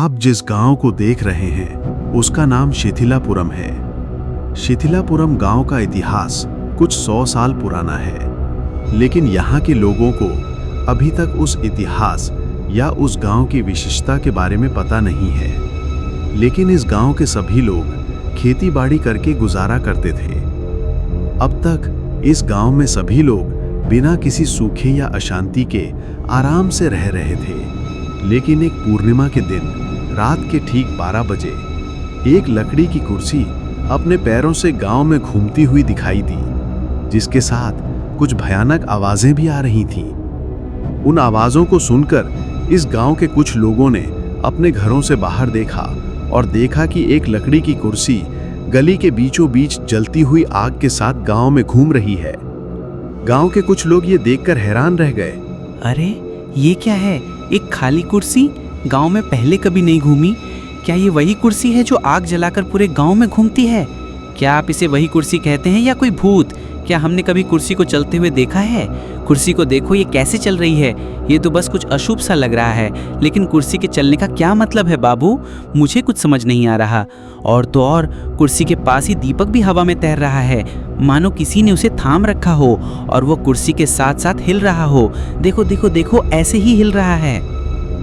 आप जिस गांव को देख रहे हैं उसका नाम शिथिलापुरम है। शिथिलापुरम गांव का इतिहास कुछ 100 साल पुराना है, लेकिन यहाँ के लोगों को अभी तक उस इतिहास या उस गांव की विशेषता के बारे में पता नहीं है। लेकिन इस गांव के सभी लोग खेती बाड़ी करके गुजारा करते थे। अब तक इस गांव में सभी लोग बिना किसी सूखे या अशांति के आराम से रह रहे थे। लेकिन एक पूर्णिमा के दिन रात के ठीक 12 बजे एक लकड़ी की कुर्सी अपने पैरों से गांव में घूमती हुई दिखाई दी, जिसके साथ कुछ भयानक आवाजें भी आ रही थीं। उन आवाजों को सुनकर इस गांव के कुछ लोगों ने अपने घरों से बाहर देखा और देखा कि एक लकड़ी की कुर्सी गली के बीचों बीच जलती हुई आग के साथ गांव में घूम रही है। गांव के कुछ लोग ये देखकर हैरान रह गए। अरे ये क्या है, एक खाली कुर्सी गांव में पहले कभी नहीं घूमी। क्या ये वही कुर्सी है जो आग जलाकर पूरे गांव में घूमती है? क्या आप इसे वही कुर्सी कहते हैं या कोई भूत? क्या हमने कभी कुर्सी को चलते हुए देखा है? कुर्सी को देखो, ये कैसे चल रही है। ये तो बस कुछ अशुभ सा लग रहा है, लेकिन कुर्सी के चलने का क्या मतलब है बाबू? मुझे कुछ समझ नहीं आ रहा। और तो और कुर्सी के पास ही दीपक भी हवा में तैर रहा है, मानो किसी ने उसे थाम रखा हो और वो कुर्सी के साथ साथ हिल रहा हो। देखो देखो देखो, ऐसे ही हिल रहा है।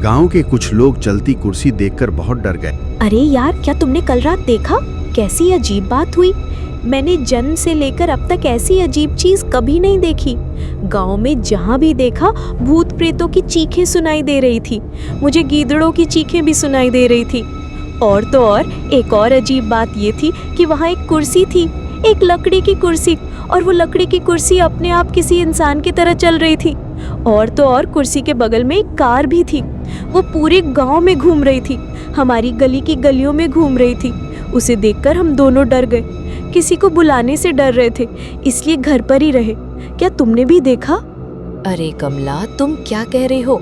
गांव के कुछ लोग चलती कुर्सी देखकर बहुत डर गए। अरे यार, क्या तुमने कल रात देखा? कैसी अजीब बात हुई। मैंने जन्म से लेकर अब तक ऐसी अजीब चीज कभी नहीं देखी। गांव में जहां भी देखा भूत प्रेतों की चीखें सुनाई दे रही थी। मुझे गीदड़ों की चीखें भी सुनाई दे रही थी। और तो और एक और अजीब बात ये थी कि वहाँ एक कुर्सी थी, एक लकड़ी की कुर्सी, और वो लकड़ी की कुर्सी अपने आप किसी इंसान की तरह चल रही थी। और तो और कुर्सी के बगल में एक कार भी थी। वो पूरे गांव में घूम रही थी, हमारी गली की गलियों में घूम रही थी। उसे देखकर हम दोनों डर गए, किसी को बुलाने से डर रहे थे, इसलिए घर पर ही रहे। क्या तुमने भी देखा? अरे कमला, तुम क्या कह रही हो?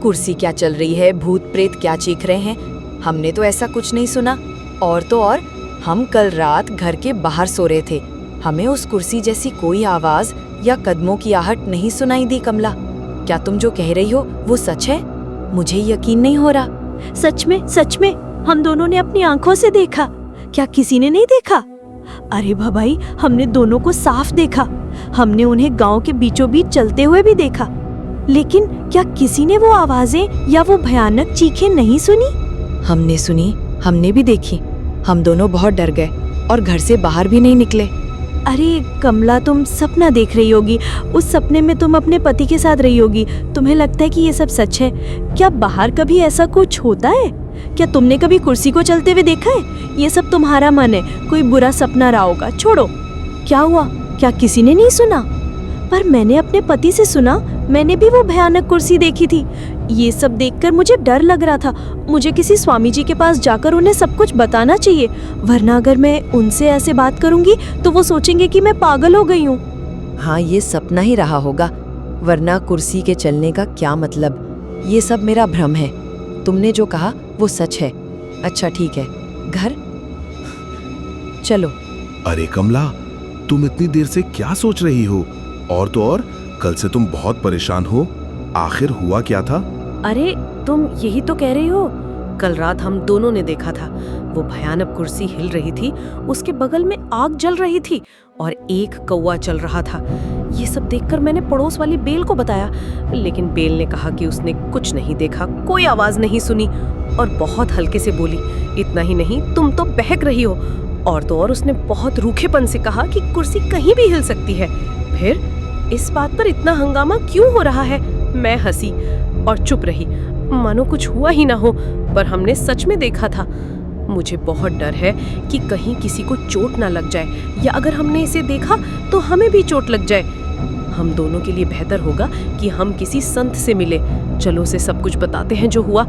कुर्सी क्या चल रही है, भूत प्रेत क्या चीख रहे हैं? हमने तो ऐसा कुछ नहीं सुना। और तो और हम कल रात घर के बाहर सो रहे थे, हमें उस कुर्सी जैसी कोई आवाज या कदमों की आहट नहीं सुनाई दी। कमला, क्या तुम जो कह रही हो वो सच है? मुझे यकीन नहीं हो रहा। सच में हम दोनों ने अपनी आंखों से देखा। क्या किसी ने नहीं देखा? अरे भबाई, हमने दोनों को साफ देखा। हमने उन्हें गांव के बीचों बीच चलते हुए भी देखा। लेकिन क्या किसी ने वो आवाजें या वो भयानक चीखें नहीं सुनी? हमने सुनी, हमने भी देखी। हम दोनों बहुत डर गए और घर से बाहर भी नहीं निकले। अरे कमला, तुम सपना देख रही होगी। उस सपने में तुम अपने पति के साथ रही होगी। तुम्हें लगता है कि ये सब सच है। क्या बाहर कभी ऐसा कुछ होता है? क्या तुमने कभी कुर्सी को चलते हुए देखा है? ये सब तुम्हारा मन है, कोई बुरा सपना रहा होगा। छोड़ो। क्या हुआ? क्या किसी ने नहीं सुना? पर मैंने अपने पति से सुना, मैंने भी वो भयानक कुर्सी देखी थी। ये सब देखकर मुझे डर लग रहा था। मुझे किसी स्वामी जी के पास जाकर उन्हें सब कुछ बताना चाहिए, वरना अगर मैं उनसे ऐसे बात करूंगी तो वो सोचेंगे कि मैं पागल हो गई हूँ। हाँ, ये सपना ही रहा होगा, वरना कुर्सी के चलने का क्या मतलब? ये सब मेरा भ्रम है। तुमने जो कहा वो सच है। अच्छा ठीक है, घर चलो। अरे कमला, तुम इतनी देर से क्या सोच रही हो? और तो और कल से तुम बहुत परेशान हो। आखिर हुआ क्या था? अरे तुम यही तो कह रही हो। कल रात हम दोनों ने देखा था, वो भयानक कुर्सी हिल रही थी, उसके बगल में आग जल रही थी और एक कौवा चल रहा था। ये सब देखकर मैंने पड़ोस वाली बेल को बताया, लेकिन बेल ने कहा कि उसने कुछ नहीं देखा, कोई आवाज नहीं सुनी, और बहुत हल्के से बोली, इतना ही नहीं, तुम तो बहक रही हो। और तो और उसने बहुत रूखेपन से कहा कि कुर्सी कहीं भी हिल सकती है। फिर इस बात पर इतना हंगामा क्यों हो रहा है? मैं हंसी और चुप रही, मानो कुछ हुआ ही ना हो, पर हमने सच में देखा था। मुझे बहुत डर है कि कहीं किसी को चोट ना लग जाए, या अगर हमने इसे देखा तो हमें भी चोट लग जाए। हम दोनों के लिए बेहतर होगा कि हम किसी संत से मिले। चलो उसे सब कुछ बताते हैं जो हुआ।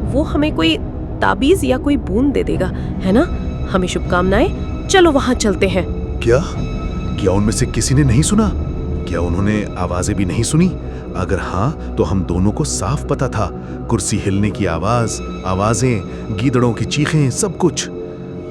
वो हमें कोई ताबीज या कोई बूंद दे देगा, है ना? हमें शुभकामनाएं। चलो वहां चलते हैं। क्या उनमें से किसी ने नहीं सुना? क्या उन्होंने आवाजें भी नहीं सुनी? अगर हाँ, तो हम दोनों को साफ पता था। कुर्सी हिलने की आवाजें, गीदड़ों की चीखें, सब कुछ।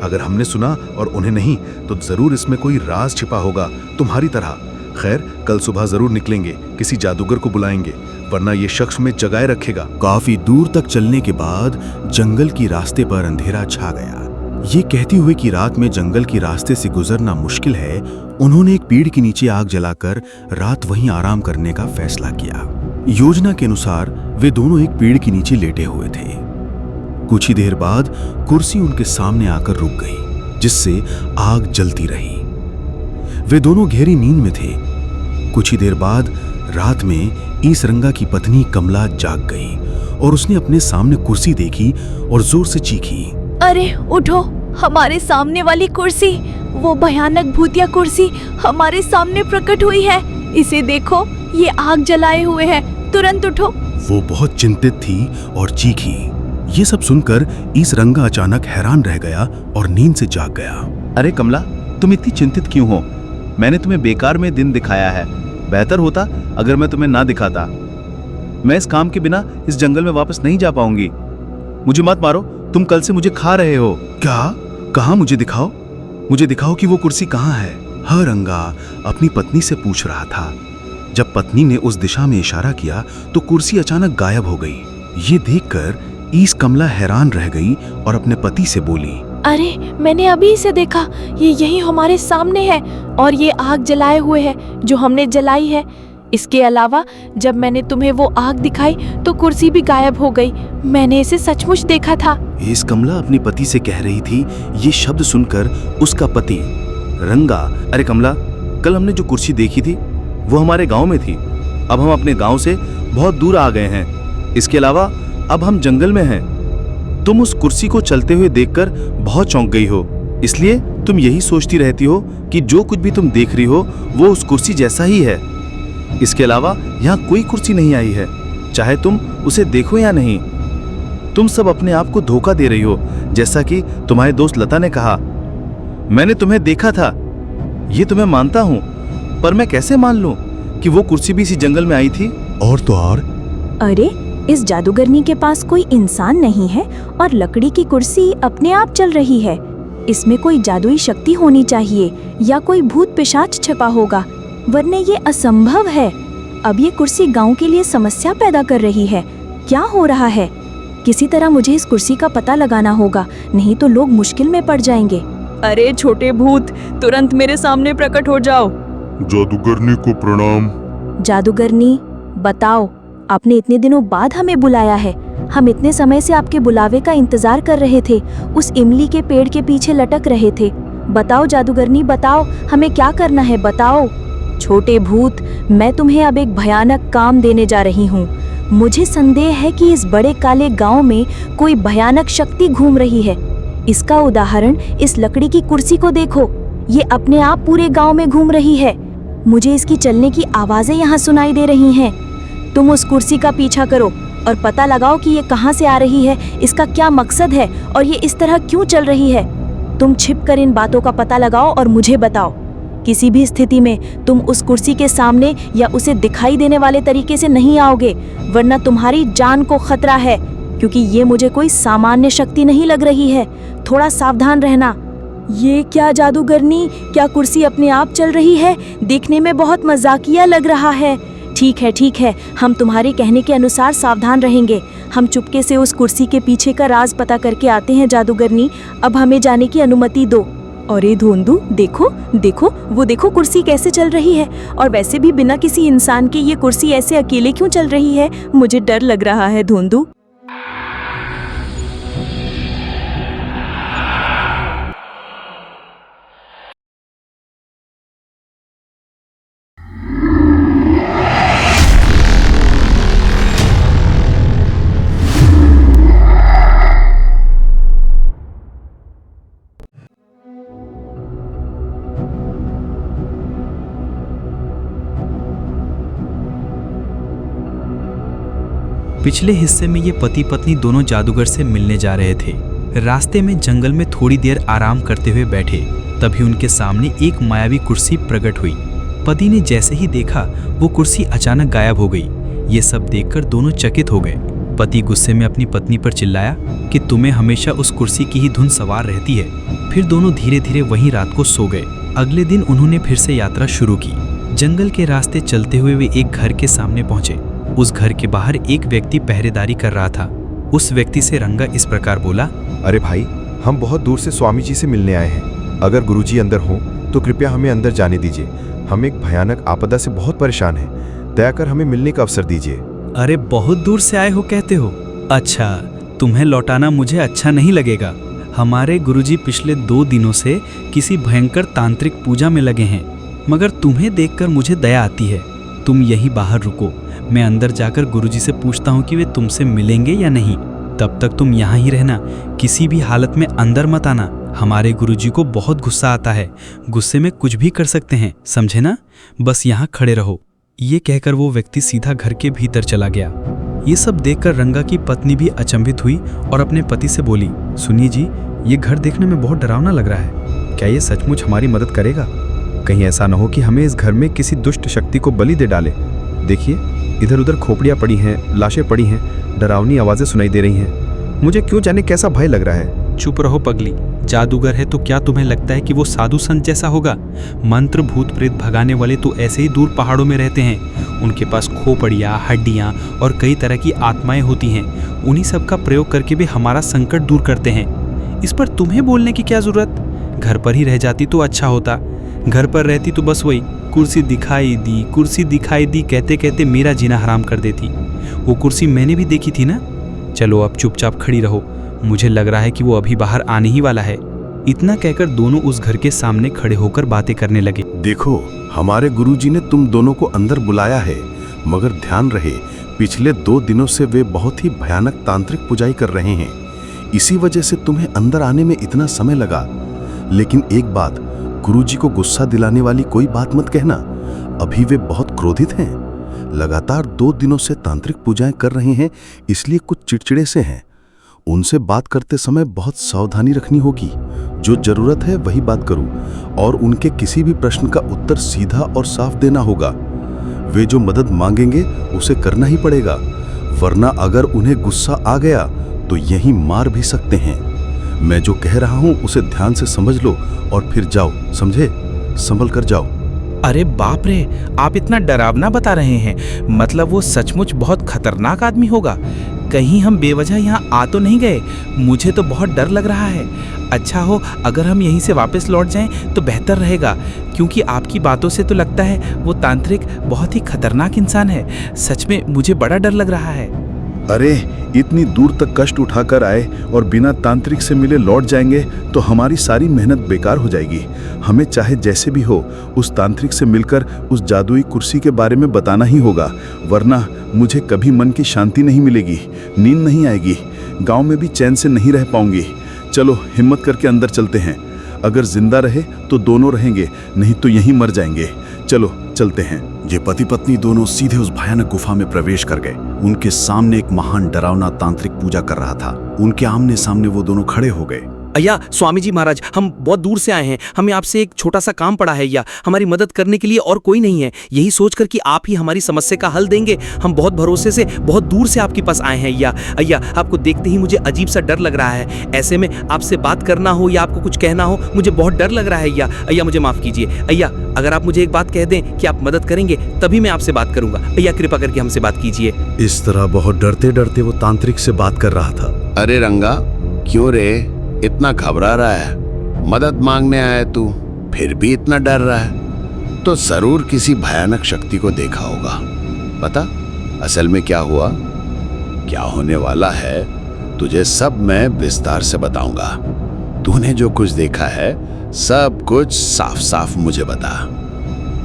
अगर हमने सुना और उन्हें नहीं, तो जरूर इसमें कोई राज छिपा होगा, तुम्हारी तरह। खैर, कल सुबह जरूर निकलेंगे, किसी जादूगर को बुलाएंगे, वरना ये शख्स में जगाए रखेगा। काफी दूर तक चलने के बाद जंगल की रास्ते पर अंधेरा छा गया। ये कहते हुए कि रात में जंगल की रास्ते से गुजरना मुश्किल है, उन्होंने एक पेड़ के नीचे आग जलाकर रात वहीं आराम करने का फैसला किया। योजना के अनुसार वे दोनों एक पेड़ के नीचे लेटे हुए थे। कुछ ही देर बाद कुर्सी उनके सामने आकर रुक गई, जिससे आग जलती रही। वे दोनों गहरी नींद में थे। कुछ ही देर बाद रात में ईसरंगा की पत्नी कमला जाग गई और उसने अपने सामने कुर्सी देखी और जोर से चीखी, अरे उठो, हमारे सामने वाली कुर्सी, वो भयानक भूतिया कुर्सी हमारे सामने प्रकट हुई है। इसे देखो, ये आग जलाए हुए है, तुरंत उठो। वो बहुत चिंतित थी और चीखी। ये सब सुनकर ईसरंगा अचानक हैरान रह गया और नींद से जाग गया। अरे कमला, तुम इतनी चिंतित क्यों हो? मैंने तुम्हें बेकार में दिन दिखाया है। बेहतर होता अगर मैं तुम्हें ना दिखाता। मैं इस काम के बिना इस जंगल में वापस नहीं जा पाऊंगी। मुझे मत मारो, तुम कल से मुझे खा रहे हो। क्या? कहाँ? मुझे दिखाओ, मुझे दिखाओ कि वो कुर्सी कहाँ है। हर रंगा अपनी पत्नी से पूछ रहा था। जब पत्नी ने उस दिशा में इशारा किया तो कुर्सी अचानक गायब हो गई। ये देखकर ईस कमला हैरान रह गई और अपने पति से बोली, अरे मैंने अभी इसे देखा, ये यही हमारे सामने है और ये आग जलाए हुए है जो हमने जलाई है। इसके अलावा जब मैंने तुम्हें वो आग दिखाई तो कुर्सी भी गायब हो गई। मैंने इसे सचमुच देखा था। ईस कमला अपनी पति से कह रही थी। ये शब्द सुनकर उसका पति रंगा, अरे कमला, कल हमने जो कुर्सी देखी थी वो हमारे गांव में थी। अब हम अपने गांव से बहुत दूर आ गए हैं। इसके अलावा अब हम जंगल में हैं। तुम उस कुर्सी को चलते हुए देखकर बहुत चौंक गई हो, इसलिए तुम यही सोचती रहती हो कि जो कुछ भी तुम देख रही हो वो उस कुर्सी जैसा ही है। इसके अलावा यहाँ कोई कुर्सी नहीं आई है, चाहे तुम उसे देखो या नहीं। तुम सब अपने आप को धोखा दे रही हो। जैसा कि तुम्हारे दोस्त लता ने कहा, मैंने तुम्हें देखा था, ये तो मैं मानता हूँ, पर मैं कैसे मान लूं कि वो कुर्सी भी इसी जंगल में आई थी? और तो और, अरे इस जादूगरनी के पास कोई इंसान नहीं है और लकड़ी की कुर्सी अपने आप चल रही है। इसमें कोई जादुई शक्ति होनी चाहिए या कोई भूत पिशाच छिपा होगा, वरना ये असंभव है। अब ये कुर्सी गांव के लिए समस्या पैदा कर रही है। क्या हो रहा है? किसी तरह मुझे इस कुर्सी का पता लगाना होगा, नहीं तो लोग मुश्किल में पड़ जाएंगे। अरे छोटे भूत, तुरंत मेरे सामने प्रकट हो जाओ। जादूगरनी को प्रणाम। जादूगरनी, बताओ, आपने इतने दिनों बाद हमें बुलाया है। हम इतने समय से आपके बुलावे का इंतजार कर रहे थे, उस इमली के पेड़ के पीछे लटक रहे थे। बताओ जादूगरनी, बताओ, हमें क्या करना है, बताओ। छोटे भूत, मैं तुम्हें अब एक भयानक काम देने जा रही हूँ। मुझे संदेह है कि इस बड़े काले गांव में कोई भयानक शक्ति घूम रही है। इसका उदाहरण इस लकड़ी की कुर्सी को देखो, ये अपने आप पूरे गांव में घूम रही है। मुझे इसकी चलने की आवाजें यहाँ सुनाई दे रही हैं। तुम उस कुर्सी का पीछा करो और पता लगाओ कि ये कहाँ से आ रही है, इसका क्या मकसद है और ये इस तरह क्यों चल रही है। तुम छिपकर इन बातों का पता लगाओ और मुझे बताओ। किसी भी स्थिति में तुम उस कुर्सी के सामने या उसे दिखाई देने वाले तरीके से नहीं आओगे, वरना तुम्हारी जान को खतरा है, क्योंकि ये मुझे कोई सामान्य शक्ति नहीं लग रही है। थोड़ा सावधान रहना। ये क्या जादूगरनी, क्या कुर्सी अपने आप चल रही है? देखने में बहुत मजाकिया लग रहा है। ठीक है, हम तुम्हारे कहने के अनुसार सावधान रहेंगे। हम चुपके से उस कुर्सी के पीछे का राज पता करके आते हैं जादूगरनी। अब हमें जाने की अनुमति दो। अरे धोंदू, देखो देखो, वो देखो कुर्सी कैसे चल रही है। और वैसे भी बिना किसी इंसान के ये कुर्सी ऐसे अकेले क्यों चल रही है? मुझे डर लग रहा है धोंदू। पिछले हिस्से में ये पति पत्नी दोनों जादूगर से मिलने जा रहे थे। रास्ते में जंगल में थोड़ी देर आराम करते हुए बैठे, तभी उनके सामने एक मायावी कुर्सी प्रकट हुई। पति ने जैसे ही देखा वो कुर्सी अचानक गायब हो गई। ये सब देखकर दोनों चकित हो गए। पति गुस्से में अपनी पत्नी पर चिल्लाया कि तुम्हें हमेशा उस कुर्सी की ही धुन सवार रहती है। फिर दोनों धीरे धीरे वहीं रात को सो गए। अगले दिन उन्होंने फिर से यात्रा शुरू की। जंगल के रास्ते चलते हुए वे एक घर के सामने पहुंचे। उस घर के बाहर एक व्यक्ति पहरेदारी कर रहा था। उस व्यक्ति से रंगा इस प्रकार बोला, अरे भाई, हम बहुत दूर से स्वामी जी से मिलने आए हैं। अगर गुरुजी अंदर हों तो कृपया हमें अंदर जाने दीजिए। हम एक भयानक आपदा से बहुत परेशान हैं। दया कर हमें मिलने का अवसर दीजिए। अरे बहुत दूर से आए हो कहते हो? अच्छा, तुम्हें लौटाना मुझे अच्छा नहीं लगेगा। हमारे गुरुजी पिछले 2 दिनों से किसी भयंकर तांत्रिक पूजा में लगे हैं, मगर तुम्हें देखकर मुझे दया आती है। तुम यहीं बाहर रुको, मैं अंदर जाकर गुरुजी से पूछता हूँ कि वे तुमसे मिलेंगे या नहीं। तब तक तुम यहाँ ही रहना, किसी भी हालत में अंदर मत आना। हमारे गुरुजी को बहुत गुस्सा आता है, गुस्से में कुछ भी कर सकते हैं, समझे ना? बस यहाँ खड़े रहो। ये कहकर वो व्यक्ति सीधा घर के भीतर चला गया। ये सब देखकर रंगा की पत्नी भी अचंभित हुई और अपने पति से बोली, सुनिए जी, ये घर देखने में बहुत डरावना लग रहा है। क्या ये सचमुच हमारी मदद करेगा? कहीं ऐसा न हो कि हमें इस घर में किसी दुष्ट शक्ति को बलि दे डाले। देखिए, इधर उधर खोपड़ियाँ पड़ी हैं, लाशें पड़ी हैं, डरावनी आवाज़ें सुनाई दे रही हैं। मुझे क्यों जाने कैसा भय लग रहा है। चुप रहो पगली, जादूगर है तो क्या तुम्हें लगता है कि वो साधु संत जैसा होगा? मंत्र भूत प्रेत भगाने वाले तो ऐसे ही दूर पहाड़ों में रहते हैं। उनके पास खोपड़ियाँ, हड्डियाँ और कई तरह की आत्माएं होती हैं। उन्हीं सब का प्रयोग करके भी हमारा संकट दूर करते हैं। इस पर तुम्हें बोलने की क्या जरूरत? घर पर ही रह जाती तो अच्छा होता। घर पर रहती तो बस वही कुर्सी दिखाई दी कहते कहते मेरा जीना हराम कर देती। वो कुर्सी मैंने भी देखी थी ना। चलो अब चुपचाप खड़ी रहो, मुझे लग रहा है कि वो अभी बाहर आने ही वाला है। इतना कहकर दोनों उस घर के सामने खड़े होकर बातें करने लगे। देखो, हमारे गुरुजी ने तुम दोनों को अंदर बुलाया है, मगर ध्यान रहे पिछले 2 दिनों से वे बहुत ही भयानक तांत्रिक पुजाई कर रहे हैं। इसी वजह से तुम्हें अंदर आने में इतना समय लगा। लेकिन एक बात, गुरुजी को गुस्सा दिलाने वाली कोई बात मत कहना। अभी वे बहुत क्रोधित हैं। लगातार 2 दिनों से तांत्रिक पूजाएं कर रहे हैं, इसलिए कुछ चिड़चिड़े से हैं। उनसे बात करते समय बहुत सावधानी रखनी होगी। जो जरूरत है वही बात करो और उनके किसी भी प्रश्न का उत्तर सीधा और साफ देना होगा। वे जो मदद मांगेंगे उसे करना ही पड़ेगा, वरना अगर उन्हें गुस्सा आ गया तो यहीं मार भी सकते हैं। मैं जो कह रहा हूं उसे ध्यान से समझ लो और फिर जाओ, समझे? संभल कर जाओ। अरे बाप रे, आप इतना डरावना बता रहे हैं। मतलब वो सचमुच बहुत खतरनाक आदमी होगा। कहीं हम बेवजह यहाँ आ तो नहीं गए? मुझे तो बहुत डर लग रहा है। अच्छा हो अगर हम यहीं से वापस लौट जाएं तो बेहतर रहेगा, क्योंकि आपकी बातों से तो लगता है वो तांत्रिक बहुत ही खतरनाक इंसान है। सच में मुझे बड़ा डर लग रहा है। अरे, इतनी दूर तक कष्ट उठाकर आए और बिना तांत्रिक से मिले लौट जाएंगे तो हमारी सारी मेहनत बेकार हो जाएगी। हमें चाहे जैसे भी हो उस तांत्रिक से मिलकर उस जादुई कुर्सी के बारे में बताना ही होगा, वरना मुझे कभी मन की शांति नहीं मिलेगी, नींद नहीं आएगी, गांव में भी चैन से नहीं रह पाऊंगी। चलो हिम्मत करके अंदर चलते हैं। अगर जिंदा रहे तो दोनों रहेंगे, नहीं तो यहीं मर जाएंगे। चलो चलते हैं। ये पति पत्नी दोनों सीधे उस भयानक गुफा में प्रवेश कर गए। उनके सामने एक महान डरावना तांत्रिक पूजा कर रहा था। उनके आमने सामने वो दोनों खड़े हो गए। अय्या स्वामी जी महाराज, हम बहुत दूर से आए हैं। हमें आपसे एक छोटा सा काम पड़ा है अय्या। हमारी मदद करने के लिए और कोई नहीं है। यही सोचकर कि आप ही हमारी समस्या का हल देंगे, हम बहुत भरोसे से बहुत दूर से आपके पास आए हैं अय्या। अय्या, आपको देखते ही मुझे अजीब सा डर लग रहा है। ऐसे में आपसे बात करना हो या आपको कुछ कहना हो, मुझे बहुत डर लग रहा है अय्या। अय्या मुझे माफ कीजिए अय्या। अगर आप मुझे एक बात कह दें कि आप मदद करेंगे तभी मैं आपसे बात करूंगा। अय्या कृपा करके हमसे बात कीजिए। इस तरह बहुत डरते डरते वो तांत्रिक से बात कर रहा था। अरे रंगा, क्यों रे इतना घबरा रहा है? मदद मांगने आया तू, फिर भी इतना डर रहा है? तो जरूर किसी भयानक शक्ति को देखा होगा। पता असल में क्या हुआ, क्या होने वाला है, तुझे सब मैं विस्तार से बताऊंगा। तूने जो कुछ देखा है सब कुछ साफ साफ मुझे बता।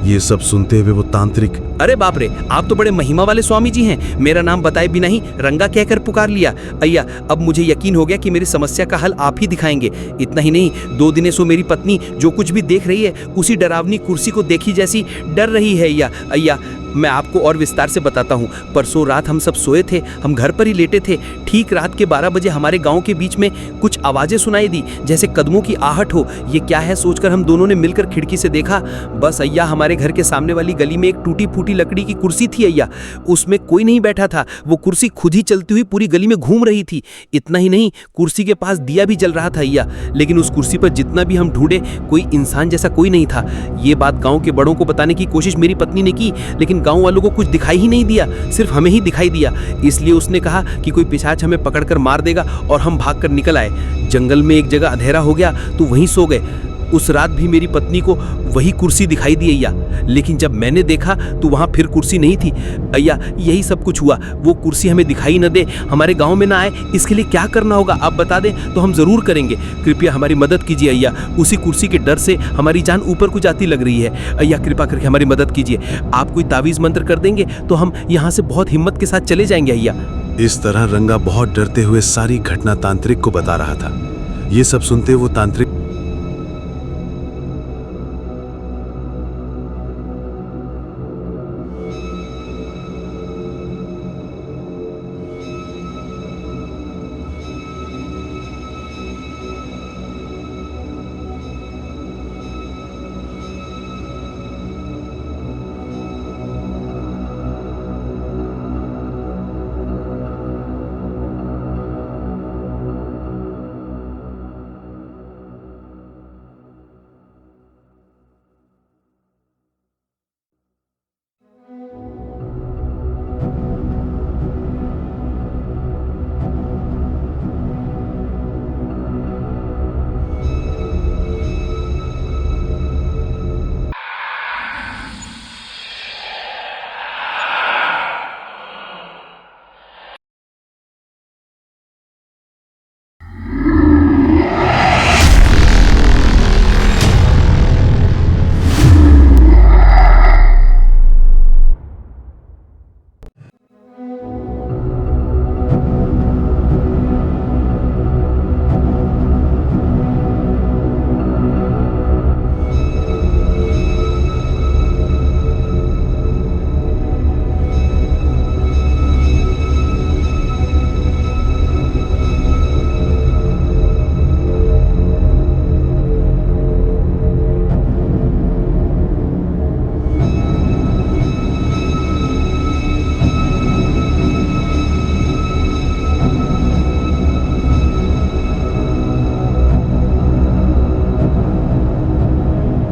ये सब सुनते हुए वो तांत्रिक, अरे बाप रे, आप तो बड़े महिमा वाले स्वामी जी हैं। मेरा नाम बताए बिना ही रंगा कहकर पुकार लिया। अय्या, अब मुझे यकीन हो गया कि मेरी समस्या का हल आप ही दिखाएंगे। इतना ही नहीं, 2 दिनों से मेरी पत्नी जो कुछ भी देख रही है उसी डरावनी कुर्सी को देखी जैसी डर रही है। अय्या मैं आपको और विस्तार से बताता हूँ। परसों रात हम सब सोए थे, हम घर पर ही लेटे थे। ठीक रात के 12 बजे हमारे गांव के बीच में कुछ आवाजें सुनाई दी, जैसे कदमों की आहट हो। ये क्या है सोचकर हम दोनों ने मिलकर खिड़की से देखा। बस अय्या, हमारे घर के सामने वाली गली में एक टूटी फूटी लकड़ी की कुर्सी थी अय्या। उसमें कोई नहीं बैठा था, वो कुर्सी खुद ही चलती हुई पूरी गली में घूम रही थी। इतना ही नहीं, कुर्सी के पास दिया भी जल रहा था अय्या। लेकिन उस कुर्सी पर जितना भी हम ढूंढे कोई इंसान जैसा कोई नहीं था। ये बात गाँव के बड़ों को बताने की कोशिश मेरी पत्नी ने की, लेकिन लेकिन गांव वालों को कुछ दिखाई ही नहीं दिया, सिर्फ हमें ही दिखाई दिया। इसलिए उसने कहा कि कोई पिशाच हमें पकड़कर मार देगा और हम भागकर निकल आए। जंगल में एक जगह अंधेरा हो गया तो वहीं सो गए। उस रात भी मेरी पत्नी को वही कुर्सी दिखाई दी अय्या, लेकिन जब मैंने देखा तो वहां फिर कुर्सी नहीं थी। अय्या, यही सब कुछ हुआ। वो कुर्सी हमें दिखाई न दे, हमारे गांव में ना आए, इसके लिए क्या करना होगा आप बता दें तो हम जरूर करेंगे। कृपया हमारी मदद कीजिए अय्या, उसी कुर्सी के डर से हमारी जान ऊपर को जाती लग रही है। अय्या, कृपा करके हमारी मदद कीजिए। आप कोई तावीज मंत्र कर देंगे तो हम यहाँ से बहुत हिम्मत के साथ चले जाएंगे अय्या। इस तरह रंगा बहुत डरते हुए सारी घटना तांत्रिक को बता रहा था। ये सब सुनते वो तांत्रिक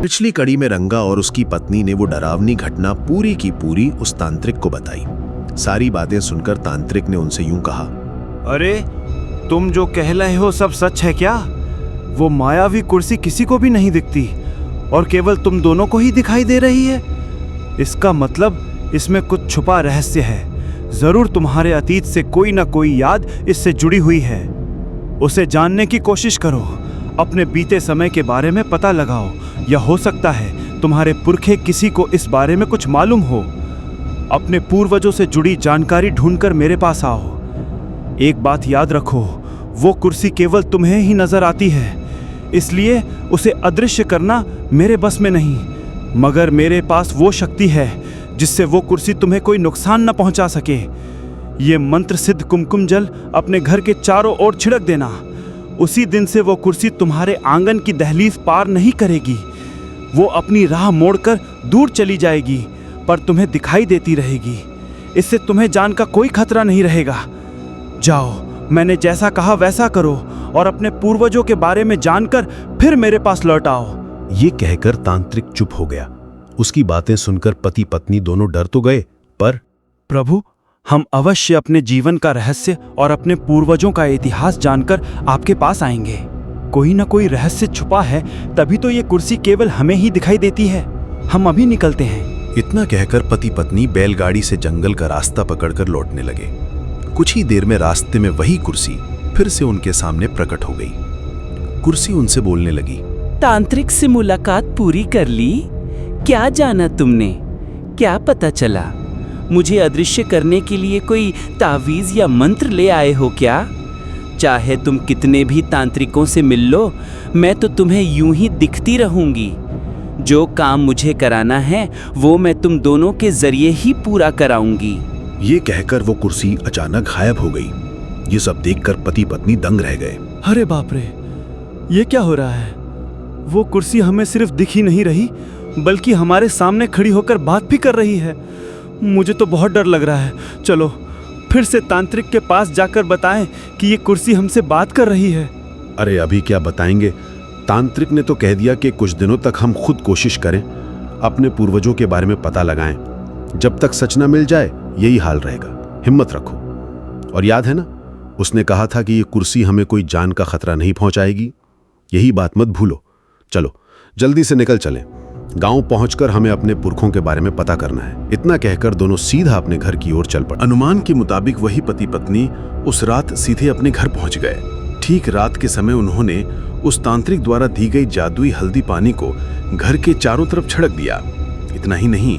पिछली कड़ी में रंगा और उसकी पत्नी ने वो डरावनी घटना पूरी की पूरी उस तांत्रिक को बताई। सारी बातें सुनकर तांत्रिक ने उनसे यूं कहा, अरे तुम जो कह रहे हो सब सच है क्या? वो मायावी कुर्सी किसी को भी नहीं दिखती और केवल तुम दोनों को ही दिखाई दे रही है। इसका मतलब इसमें कुछ छुपा रहस्य है। जरूर तुम्हारे अतीत से कोई ना कोई याद इससे जुड़ी हुई है। उसे जानने की कोशिश करो, अपने बीते समय के बारे में पता लगाओ, या हो सकता है तुम्हारे पुरखे किसी को इस बारे में कुछ मालूम हो। अपने पूर्वजों से जुड़ी जानकारी ढूंढकर मेरे पास आओ। एक बात याद रखो, वो कुर्सी केवल तुम्हें ही नजर आती है, इसलिए उसे अदृश्य करना मेरे बस में नहीं, मगर मेरे पास वो शक्ति है जिससे वो कुर्सी तुम्हें कोई नुकसान न पहुंचा सके। ये मंत्र सिद्ध कुमकुम जल अपने घर के चारों ओर छिड़क देना। उसी दिन से वो कुर्सी तुम्हारे आंगन की दहलीज पार नहीं करेगी। वो अपनी राह मोड़कर दूर चली जाएगी, पर तुम्हें दिखाई देती रहेगी। इससे तुम्हें जान का कोई खतरा नहीं रहेगा। जाओ, मैंने जैसा कहा वैसा करो और अपने पूर्वजों के बारे में जानकर फिर मेरे पास लौट आओ। ये कहकर तांत्रिक चुप हो गया। उसकी बातें सुनकर पति पत्नी दोनों डर तो गए, पर प्रभु, हम अवश्य अपने जीवन का रहस्य और अपने पूर्वजों का इतिहास जानकर आपके पास आएंगे। कोई ना कोई रहस्य छुपा है, तभी तो ये कुर्सी केवल हमें ही दिखाई देती है। हम अभी निकलते हैं। इतना कहकर पति पत्नी बैलगाड़ी से जंगल का रास्ता पकड़कर लौटने लगे। कुछ ही देर में रास्ते में वही कुर्सी फिर से उनके सामने प्रकट हो गई। कुर्सी उनसे बोलने लगी, तांत्रिक से मुलाकात पूरी कर ली? क्या जाना तुमने? क्या पता चला? मुझे अदृश्य करने के लिए कोई तावीज या मंत्र ले आए हो क्या? चाहे तुम कितने भी तांत्रिकों से मिल लो, मैं तो तुम्हें यूं ही दिखती रहूंगी। जो काम मुझे कराना है वो मैं तुम दोनों के जरिए ही पूरा कराऊंगी। ये कहकर वो कुर्सी अचानक गायब हो गई। ये सब देखकर पति पत्नी दंग रह गए। अरे बाप रे, ये क्या हो रहा है? वो कुर्सी हमें सिर्फ दिख ही नहीं रही, बल्कि हमारे सामने खड़ी होकर बात भी कर रही है। मुझे तो बहुत डर लग रहा है। चलो फिर से तांत्रिक के पास जाकर बताएं कि ये कुर्सी हमसे बात कर रही है। अरे अभी क्या बताएंगे? तांत्रिक ने तो कह दिया कि कुछ दिनों तक हम खुद कोशिश करें, अपने पूर्वजों के बारे में पता लगाएं। जब तक सच न मिल जाए यही हाल रहेगा। हिम्मत रखो। और याद है ना, उसने कहा था कि ये कुर्सी हमें कोई जान का खतरा नहीं पहुंचाएगी। यही बात मत भूलो। चलो जल्दी से निकल चलें। गांव पहुंचकर हमें अपने पुरखों के बारे में पता करना है। इतना कहकर दोनों सीधा अपने घर की ओर चल पड़े। अनुमान के मुताबिक वही पति पत्नी उस रात सीधे अपने घर पहुंच गए। ठीक रात के समय उन्होंने उस तांत्रिक द्वारा दी गई जादुई हल्दी पानी को घर के चारों तरफ छिड़क दिया। इतना ही नहीं,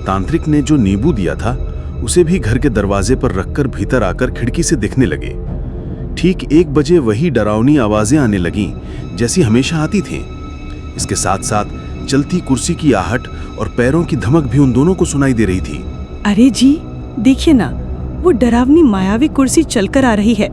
तांत्रिक ने जो नींबू दिया था उसे भी घर के दरवाजे पर रखकर भीतर आकर खिड़की से देखने लगे। ठीक 1 बजे वही डरावनी आवाजें आने लगीं जैसी हमेशा आती थीं। इसके साथ साथ चलती कुर्सी की आहट और पैरों की धमक भी उन दोनों को सुनाई दे रही थी। अरे जी, देखिए ना, वो डरावनी मायावी कुर्सी चलकर आ रही है।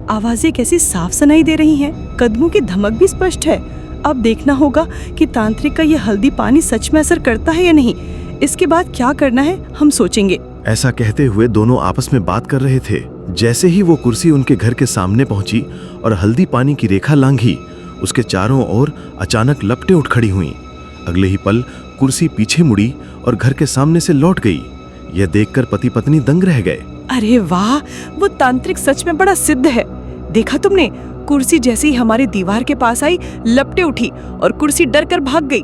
आवाजें कैसी साफ सुनाई दे रही हैं, कदमों की धमक भी स्पष्ट है। अब देखना होगा कि तांत्रिक का ये हल्दी पानी सच में असर करता है या नहीं। इसके बाद क्या करना है हम सोचेंगे। ऐसा कहते हुए दोनों आपस में बात कर रहे थे। जैसे ही वो कुर्सी उनके घर के सामने पहुंची और हल्दी पानी की रेखा लांघी, उसके चारों ओर अचानक लपटें उठ खड़ी हुईं। अगले ही पल कुर्सी पीछे मुड़ी और घर के सामने से लौट गई। यह देखकर पति पत्नी दंग रह गए। अरे वाह, वो तांत्रिक सच में बड़ा सिद्ध है। देखा तुमने, कुर्सी जैसे ही हमारे दीवार के पास आई, लपटें उठी और कुर्सी डर कर भाग गई।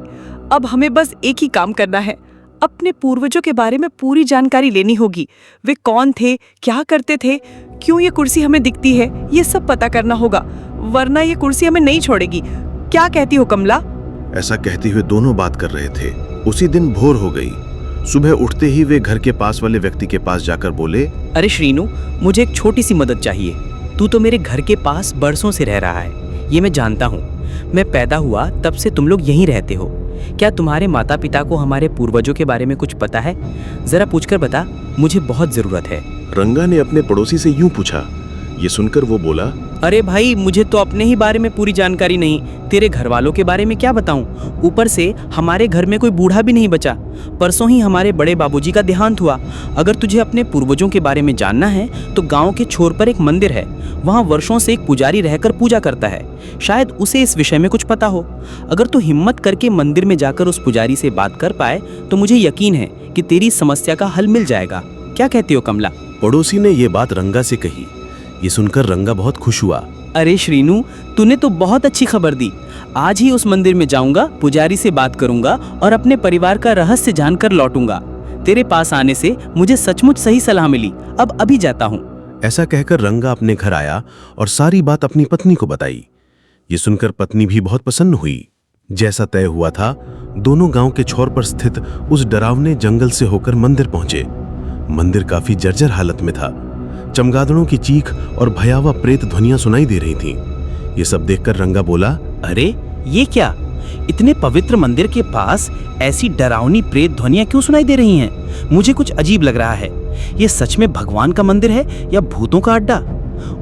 अब हमें बस एक ही काम करना है, अपने पूर्वजों के बारे में पूरी जानकारी लेनी होगी। वे कौन थे, क्या करते थे, क्यों ये कुर्सी हमें दिखती है, ये सब पता करना होगा, वरना ये कुर्सी हमें नहीं छोड़ेगी। क्या कहती हो कमला? ऐसा कहते हुए दोनों बात कर रहे थे। उसी दिन भोर हो गई। सुबह उठते ही वे घर के पास वाले व्यक्ति के पास जाकर बोले, अरे श्रीनु, मुझे एक छोटी सी मदद चाहिए। तू तो मेरे घर के पास बरसों से रह रहा है, ये मैं जानता हूँ। मैं पैदा हुआ तब से तुम लोग यहीं रहते हो। क्या तुम्हारे माता पिता को हमारे पूर्वजों के बारे में कुछ पता है? जरा पूछकर बता, मुझे बहुत जरूरत है। रंगा ने अपने पड़ोसी से यूं पूछा। ये सुनकर वो बोला, अरे भाई, मुझे तो अपने ही बारे में पूरी जानकारी नहीं, तेरे घर वालों के बारे में क्या बताऊं? ऊपर से हमारे घर में कोई बूढ़ा भी नहीं बचा। परसों ही हमारे बड़े बाबूजी का देहांत हुआ। अगर तुझे अपने पूर्वजों के बारे में जानना है तो गांव के छोर पर एक मंदिर है, वहां वर्षों से एक पुजारी रहकर पूजा करता है। शायद उसे इस विषय में कुछ पता हो। अगर तू हिम्मत करके मंदिर में जाकर उस पुजारी से बात कर पाए तो मुझे यकीन है कि तेरी समस्या का हल मिल जाएगा। क्या कहती हो कमला? पड़ोसी ने ये बात रंगा से कही। ये सुनकर रंगा बहुत खुश हुआ। अरे श्रीनु, तूने तो बहुत अच्छी खबर दी। आज ही उस मंदिर में जाऊंगा, पुजारी से बात करूंगा और अपने परिवार का रहस्य जानकर लौटूंगा। तेरे पास आने से मुझे सचमुच सही सलाह मिली। अब अभी जाता हूँ। ऐसा कहकर रंगा अपने घर आया और सारी बात अपनी पत्नी को बताई। ये सुनकर पत्नी भी बहुत प्रसन्न हुई। जैसा तय हुआ था, दोनों गांव के छोर पर स्थित उस डरावने जंगल से होकर मंदिर पहुंचे। मंदिर काफी जर्जर हालत में था। चमगादड़ों की चीख और भयावह प्रेत ध्वनियां सुनाई दे रही थीं। ये सब देखकर रंगा बोला, अरे ये क्या, इतने पवित्र मंदिर के पास ऐसी डरावनी प्रेत ध्वनियां क्यों सुनाई दे रही हैं? मुझे कुछ अजीब लग रहा है। ये सच में भगवान का मंदिर है या भूतों का अड्डा?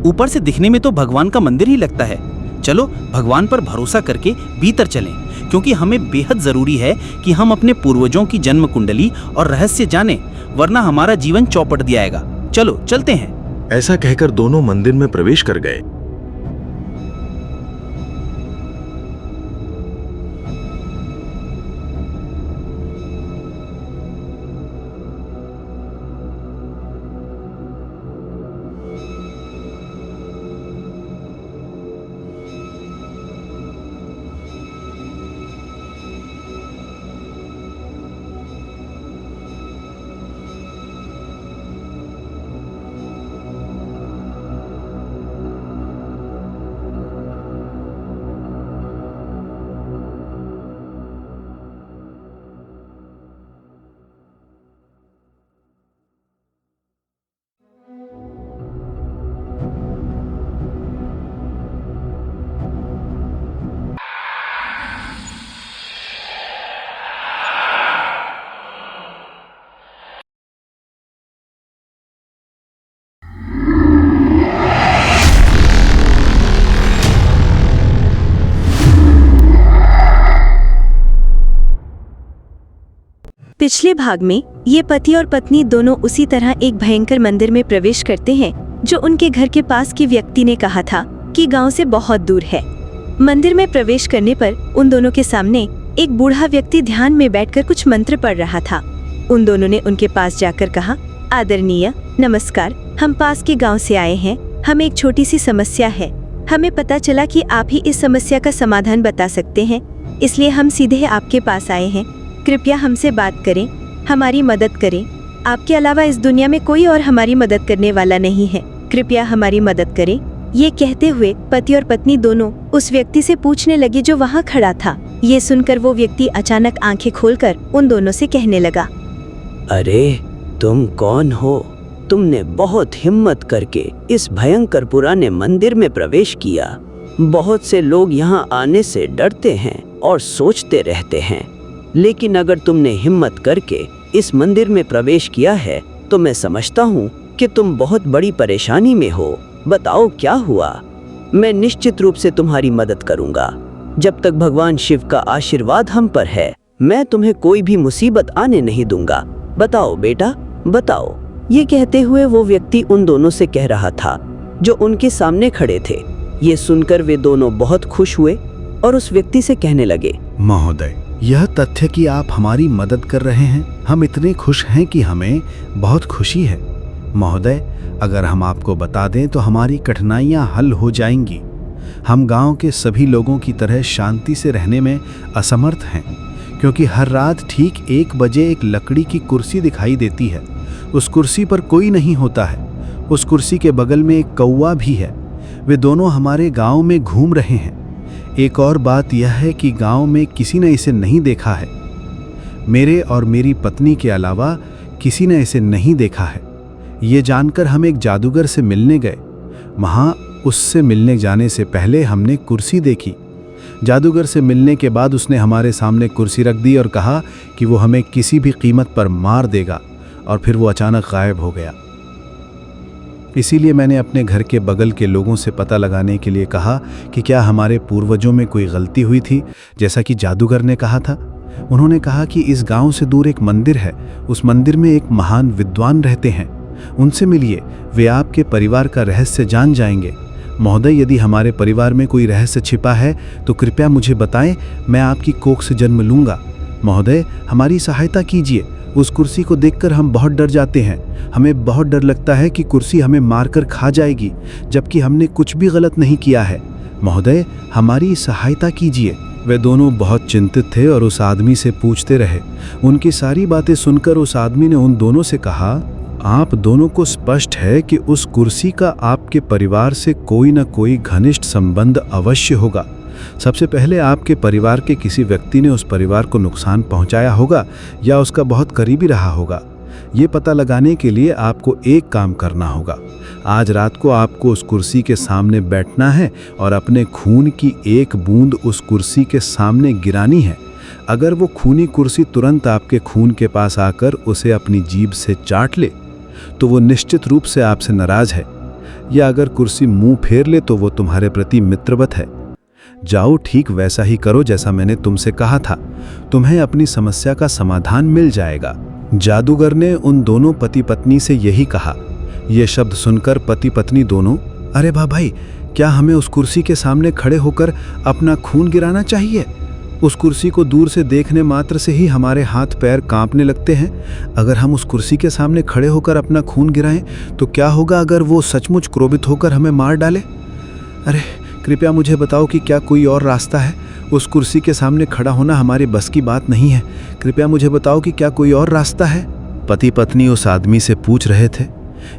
ऊपर से दिखने में तो भगवान का मंदिर ही लगता है। चलो भगवान पर भरोसा करके भीतर चलें, क्योंकि हमें बेहद जरूरी है कि हम अपने पूर्वजों की जन्म कुंडली और रहस्य जानें, वरना हमारा जीवन चौपट दिया जाएगा। चलो चलते हैं। ऐसा कहकर दोनों मंदिर में प्रवेश कर गए। पिछले भाग में ये पति और पत्नी दोनों उसी तरह एक भयंकर मंदिर में प्रवेश करते हैं जो उनके घर के पास के व्यक्ति ने कहा था कि गांव से बहुत दूर है। मंदिर में प्रवेश करने पर उन दोनों के सामने एक बूढ़ा व्यक्ति ध्यान में बैठकर कुछ मंत्र पढ़ रहा था। उन दोनों ने उनके पास जाकर कहा, आदरणीय नमस्कार, हम पास के गांव से आए हैं। हमें एक छोटी सी समस्या है। हमें पता चला कि आप ही इस समस्या का समाधान बता सकते हैं, इसलिए हम सीधे आपके पास आए हैं। कृपया हमसे बात करें, हमारी मदद करें। आपके अलावा इस दुनिया में कोई और हमारी मदद करने वाला नहीं है। कृपया हमारी मदद करें। ये कहते हुए पति और पत्नी दोनों उस व्यक्ति से पूछने लगे जो वहाँ खड़ा था। ये सुनकर वो व्यक्ति अचानक आंखें खोलकर उन दोनों से कहने लगा, अरे तुम कौन हो? तुमने बहुत हिम्मत करके इस भयंकर पुराने मंदिर में प्रवेश किया। बहुत से लोग यहाँ आने से डरते हैं और सोचते रहते हैं, लेकिन अगर तुमने हिम्मत करके इस मंदिर में प्रवेश किया है तो मैं समझता हूँ कि तुम बहुत बड़ी परेशानी में हो। बताओ क्या हुआ? मैं निश्चित रूप से तुम्हारी मदद करूँगा। जब तक भगवान शिव का आशीर्वाद हम पर है, मैं तुम्हें कोई भी मुसीबत आने नहीं दूंगा। बताओ बेटा, बताओ। ये कहते हुए वो व्यक्ति उन दोनों से कह रहा था जो उनके सामने खड़े थे। ये सुनकर वे दोनों बहुत खुश हुए और उस व्यक्ति से कहने लगे, महोदय, यह तथ्य कि आप हमारी मदद कर रहे हैं, हम इतने खुश हैं कि हमें बहुत खुशी है। महोदय, अगर हम आपको बता दें तो हमारी कठिनाइयां हल हो जाएंगी। हम गांव के सभी लोगों की तरह शांति से रहने में असमर्थ हैं, क्योंकि हर रात ठीक 1 बजे एक लकड़ी की कुर्सी दिखाई देती है। उस कुर्सी पर कोई नहीं होता है। उस कुर्सी के बगल में एक कौवा भी है। वे दोनों हमारे गांव में घूम रहे हैं। एक और बात यह है कि गांव में किसी ने इसे नहीं देखा है। मेरे और मेरी पत्नी के अलावा किसी ने इसे नहीं देखा है। ये जानकर हम एक जादूगर से मिलने गए। वहाँ उससे मिलने जाने से पहले हमने कुर्सी देखी। जादूगर से मिलने के बाद उसने हमारे सामने कुर्सी रख दी और कहा कि वो हमें किसी भी कीमत पर मार देगा, और फिर वो अचानक गायब हो गया। इसीलिए मैंने अपने घर के बगल के लोगों से पता लगाने के लिए कहा कि क्या हमारे पूर्वजों में कोई गलती हुई थी, जैसा कि जादूगर ने कहा था। उन्होंने कहा कि इस गांव से दूर एक मंदिर है, उस मंदिर में एक महान विद्वान रहते हैं, उनसे मिलिए, वे आपके परिवार का रहस्य जान जाएंगे। महोदय, यदि हमारे परिवार में कोई रहस्य छिपा है तो कृपया मुझे बताएं, मैं आपकी कोख से जन्म लूँगा। महोदय, हमारी सहायता कीजिए। उस कुर्सी को देखकर हम बहुत डर जाते हैं। हमें बहुत डर लगता है कि कुर्सी हमें मारकर खा जाएगी, जबकि हमने कुछ भी गलत नहीं किया है। महोदय, हमारी सहायता कीजिए। वे दोनों बहुत चिंतित थे और उस आदमी से पूछते रहे। उनकी सारी बातें सुनकर उस आदमी ने उन दोनों से कहा, आप दोनों को स्पष्ट है कि उस कुर्सी का आपके परिवार से कोई न कोई घनिष्ठ संबंध अवश्य होगा। सबसे पहले आपके परिवार के किसी व्यक्ति ने उस परिवार को नुकसान पहुंचाया होगा या उसका बहुत करीबी रहा होगा। ये पता लगाने के लिए आपको एक काम करना होगा। आज रात को आपको उस कुर्सी के सामने बैठना है और अपने खून की एक बूंद उस कुर्सी के सामने गिरानी है। अगर वो खूनी कुर्सी तुरंत आपके खून के पास आकर उसे अपनी जीभ से चाट ले तो वो निश्चित रूप से आपसे नाराज है, या अगर कुर्सी मुंह फेर ले तो वो तुम्हारे प्रति मित्रवत है। जाओ, ठीक वैसा ही करो जैसा मैंने तुमसे कहा था। तुम्हें अपनी समस्या का समाधान मिल जाएगा। जादूगर ने उन दोनों पति पत्नी से यही कहा। ये शब्द सुनकर पति पत्नी दोनों, अरे भाई, क्या हमें उस कुर्सी के सामने खड़े होकर अपना खून गिराना चाहिए? उस कुर्सी को दूर से देखने मात्र से ही हमारे हाथ पैर कांपने लगते हैं। अगर हम उस कुर्सी के सामने खड़े होकर अपना खून गिराएं तो क्या होगा अगर वो सचमुच क्रोधित होकर हमें मार डाले? अरे कृपया मुझे बताओ कि क्या कोई और रास्ता है? उस कुर्सी के सामने खड़ा होना हमारे बस की बात नहीं है। कृपया मुझे बताओ कि क्या कोई और रास्ता है? पति पत्नी उस आदमी से पूछ रहे थे।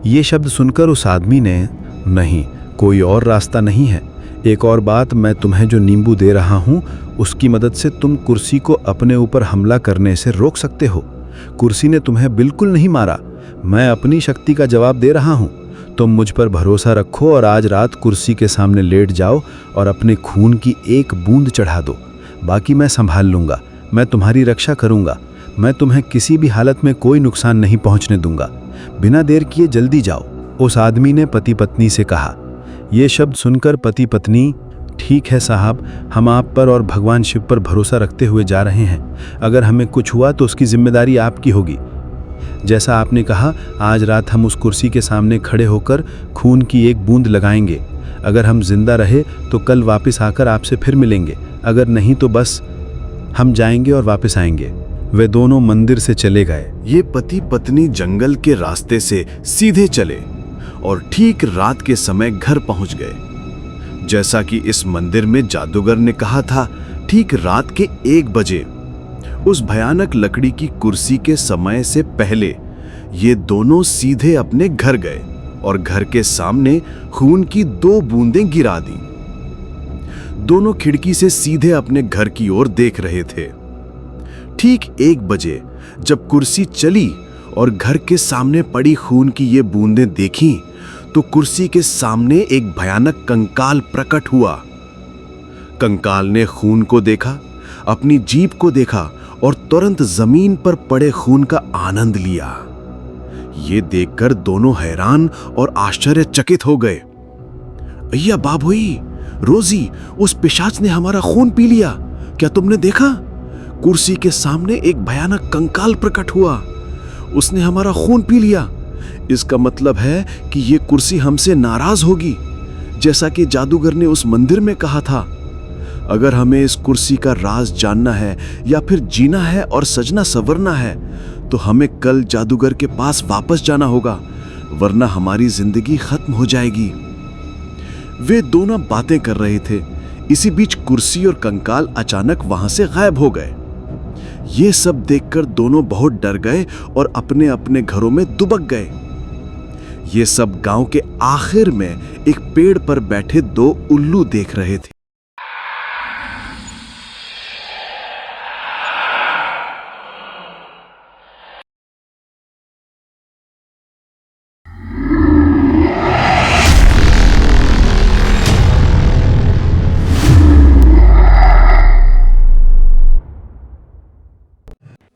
ये शब्द सुनकर उस आदमी ने, नहीं, कोई और रास्ता नहीं है। एक और बात, मैं तुम्हें जो नींबू दे रहा हूँ उसकी मदद से तुम कुर्सी को अपने ऊपर हमला करने से रोक सकते हो। कुर्सी ने तुम्हें बिल्कुल नहीं मारा। मैं अपनी शक्ति का जवाब दे रहा हूँ। तुम मुझ पर भरोसा रखो और आज रात कुर्सी के सामने लेट जाओ और अपने खून की एक बूंद चढ़ा दो। बाकी मैं संभाल लूँगा। मैं तुम्हारी रक्षा करूँगा। मैं तुम्हें किसी भी हालत में कोई नुकसान नहीं पहुँचने दूंगा। बिना देर किए जल्दी जाओ, उस आदमी ने पति पत्नी से कहा। ये शब्द सुनकर पति पत्नी, ठीक है साहब, हम आप पर और भगवान शिव पर भरोसा रखते हुए जा रहे हैं। अगर हमें कुछ हुआ तो उसकी जिम्मेदारी आपकी होगी। जैसा आपने कहा, आज रात हम उस कुर्सी के सामने खड़े होकर खून की एक बूंद लगाएंगे। अगर हम जिंदा रहे तो कल वापस आकर आपसे फिर मिलेंगे, अगर नहीं तो बस हम जाएंगे और वापस आएंगे। वे दोनों मंदिर से चले गए। ये पति पत्नी जंगल के रास्ते से सीधे चले और ठीक रात के समय घर पहुंच गए। जैसा कि इस मंदिर में जादूगर ने कहा था, ठीक रात के 1 बजे उस भयानक लकड़ी की कुर्सी के समय से पहले ये दोनों सीधे अपने घर गए और घर के सामने खून की 2 बूंदें गिरा दी। दोनों खिड़की से सीधे अपने घर की ओर देख रहे थे। ठीक 1 बजे जब कुर्सी चली और घर के सामने पड़ी खून की ये बूंदें देखी तो कुर्सी के सामने एक भयानक कंकाल प्रकट हुआ। कंकाल ने खून को देखा, अपनी जीभ को देखा और तुरंत जमीन पर पड़े खून का आनंद लिया। ये देखकर दोनों हैरान और आश्चर्यचकित हो गए। अय्या बाबूई, रोजी, उस पिशाच ने हमारा खून पी लिया। क्या तुमने देखा? कुर्सी के सामने एक भयानक कंकाल प्रकट हुआ। उसने हमारा खून पी लिया। इसका मतलब है कि ये कुर्सी हमसे नाराज होगी, जैसा कि जादूगर ने उस मंदिर में कहा था। अगर हमें इस कुर्सी का राज जानना है या फिर जीना है और सजना संवरना है तो हमें कल जादूगर के पास वापस जाना होगा, वरना हमारी जिंदगी खत्म हो जाएगी। वे दोनों बातें कर रहे थे। इसी बीच कुर्सी और कंकाल अचानक वहां से गायब हो गए। ये सब देखकर दोनों बहुत डर गए और अपने अपने घरों में दुबक गए। ये सब गांव के आखिर में एक पेड़ पर बैठे 2 उल्लू देख रहे थे।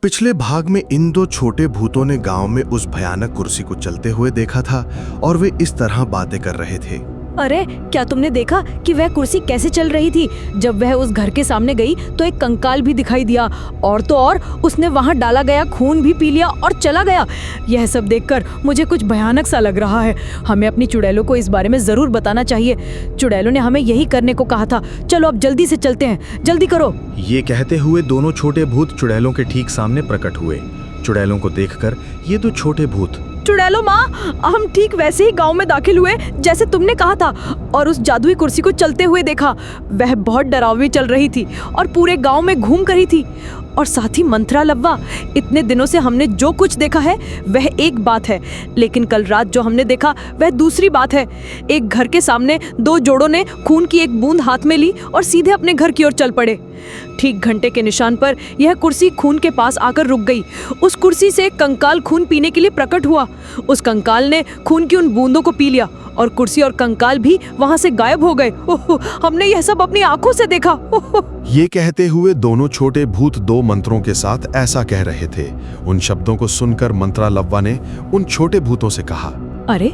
पिछले भाग में इन 2 छोटे भूतों ने गांव में उस भयानक कुर्सी को चलते हुए देखा था और वे इस तरह बातें कर रहे थे। अरे, क्या तुमने देखा कि वह कुर्सी कैसे चल रही थी? जब वह उस घर के सामने गई तो एक कंकाल भी दिखाई दिया, और तो और उसने वहां डाला गया खून भी पी लिया और चला गया। यह सब देखकर मुझे कुछ भयानक सा लग रहा है। हमें अपनी चुड़ैलों को इस बारे में जरूर बताना चाहिए। चुड़ैलों ने हमें यही करने को कहा था। चलो अब जल्दी से चलते हैं, जल्दी करो। ये कहते हुए दोनों छोटे भूत चुड़ैलों के ठीक सामने प्रकट हुए। चुड़ैलों को देखकर ये 2 छोटे भूत, चुड़ैलो माँ, हम ठीक वैसे ही गांव में दाखिल हुए जैसे तुमने कहा था और उस जादुई कुर्सी को चलते हुए देखा। वह बहुत डरावनी चल रही थी और पूरे गांव में घूम रही थी। और साथ ही मंत्रा लव्वा, इतने दिनों से हमने जो कुछ देखा है वह एक बात है, लेकिन कल रात जो हमने देखा वह दूसरी बात है। एक घर के सामने 2 जोड़ों ने खून की एक बूंद हाथ में ली और सीधे अपने घर की ओर चल पड़े। ठीक घंटे के निशान पर यह कुर्सी खून के पास आकर रुक गई। उस कुर्सी से एक कंकाल खून पीने के लिए प्रकट हुआ। उस कंकाल ने खून की उन बूंदों को पी लिया और कुर्सी और कंकाल भी वहां से गायब हो गए। हमने यह सब अपनी आंखों से देखा। ये कहते हुए दोनों छोटे भूत 2 मंत्रों के साथ ऐसा कह रहे थे। उन शब्दों को सुनकर मंत्रा लव्वा ने उन छोटे भूतों से कहा, अरे,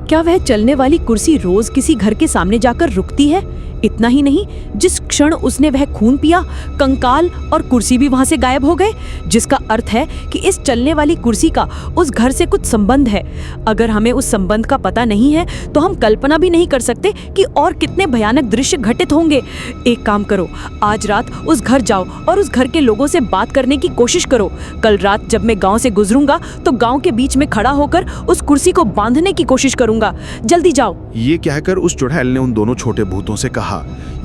क्या वह चलने वाली कुर्सी रोज किसी घर के सामने जाकर रुकती है? इतना ही नहीं, जिस क्षण उसने वह खून पिया, कंकाल और कुर्सी भी वहां से गायब हो गए, जिसका अर्थ है कि इस चलने वाली कुर्सी का उस घर से कुछ संबंध है। अगर हमें उस संबंध का पता नहीं है तो हम कल्पना भी नहीं कर सकते कि और कितने भयानक दृश्य घटित होंगे। एक काम करो, आज रात उस घर जाओ और उस घर के लोगों से बात करने की कोशिश करो। कल रात जब मैं गाँव से गुजरूंगा तो गाँव के बीच में खड़ा होकर उस कुर्सी को बांधने की कोशिश करूंगा। जल्दी जाओ। ये कहकर उस चुड़ैल ने उन दोनों छोटे भूतों से कहा।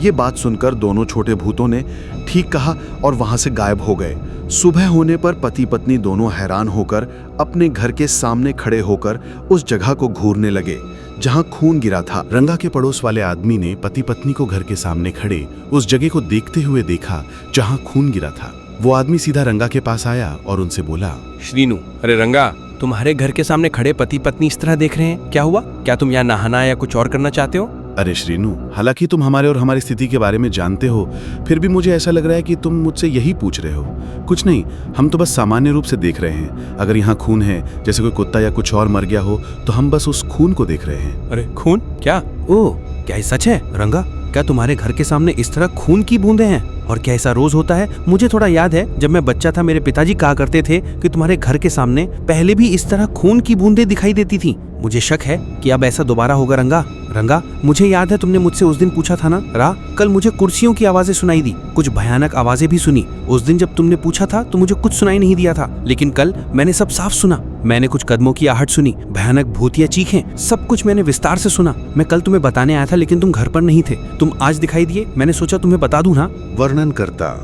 ये बात सुनकर दोनों छोटे भूतों ने ठीक कहा और वहां से गायब हो गए। सुबह होने पर पति पत्नी दोनों हैरान होकर अपने घर के सामने खड़े होकर उस जगह को घूरने लगे जहां खून गिरा था। रंगा के पड़ोस वाले आदमी ने पति पत्नी को घर के सामने खड़े उस जगह को देखते हुए देखा जहां खून गिरा था। वो आदमी सीधा रंगा के पास आया और उनसे बोला, श्रीनू, अरे रंगा, तुम्हारे घर के सामने खड़े पति पत्नी इस तरह देख रहे हैं, क्या हुआ? क्या तुम यहाँ नहाना या कुछ और करना चाहते हो? अरे श्रीनू, हालांकि तुम हमारे और हमारी स्थिति के बारे में जानते हो, फिर भी मुझे ऐसा लग रहा है कि तुम मुझसे यही पूछ रहे हो। कुछ नहीं, हम तो बस सामान्य रूप से देख रहे हैं। अगर यहाँ खून है, जैसे कोई कुत्ता या कुछ और मर गया हो, तो हम बस उस खून को देख रहे हैं। अरे खून? क्या? ओह, क्या ये सच है? रंगा, क्या तुम्हारे घर के सामने इस तरह खून की बूंदें हैं? और क्या ऐसा रोज होता है? मुझे थोड़ा याद है, जब मैं बच्चा था मेरे पिताजी कहा करते थे कि तुम्हारे घर के सामने पहले भी इस तरह खून की बूंदें दिखाई देती थी। मुझे शक है कि अब ऐसा दोबारा होगा। रंगा, रंगा, मुझे याद है तुमने मुझसे उस दिन पूछा था ना, रा, कल मुझे कुर्सियों की आवाजें सुनाई दी, कुछ भयानक आवाजें भी सुनी। उस दिन जब तुमने पूछा था तो मुझे कुछ सुनाई नहीं दिया था, लेकिन कल मैंने सब साफ सुना। मैंने कुछ कदमों की आहट सुनी, भयानक भूतिया चीखें, सब कुछ मैंने विस्तार से सुना। मैं कल तुम्हें बताने आया था लेकिन तुम घर पर नहीं थे, तुम आज दिखाई दिए, मैंने सोचा तुम्हें बता दूं ना। वर्णन करता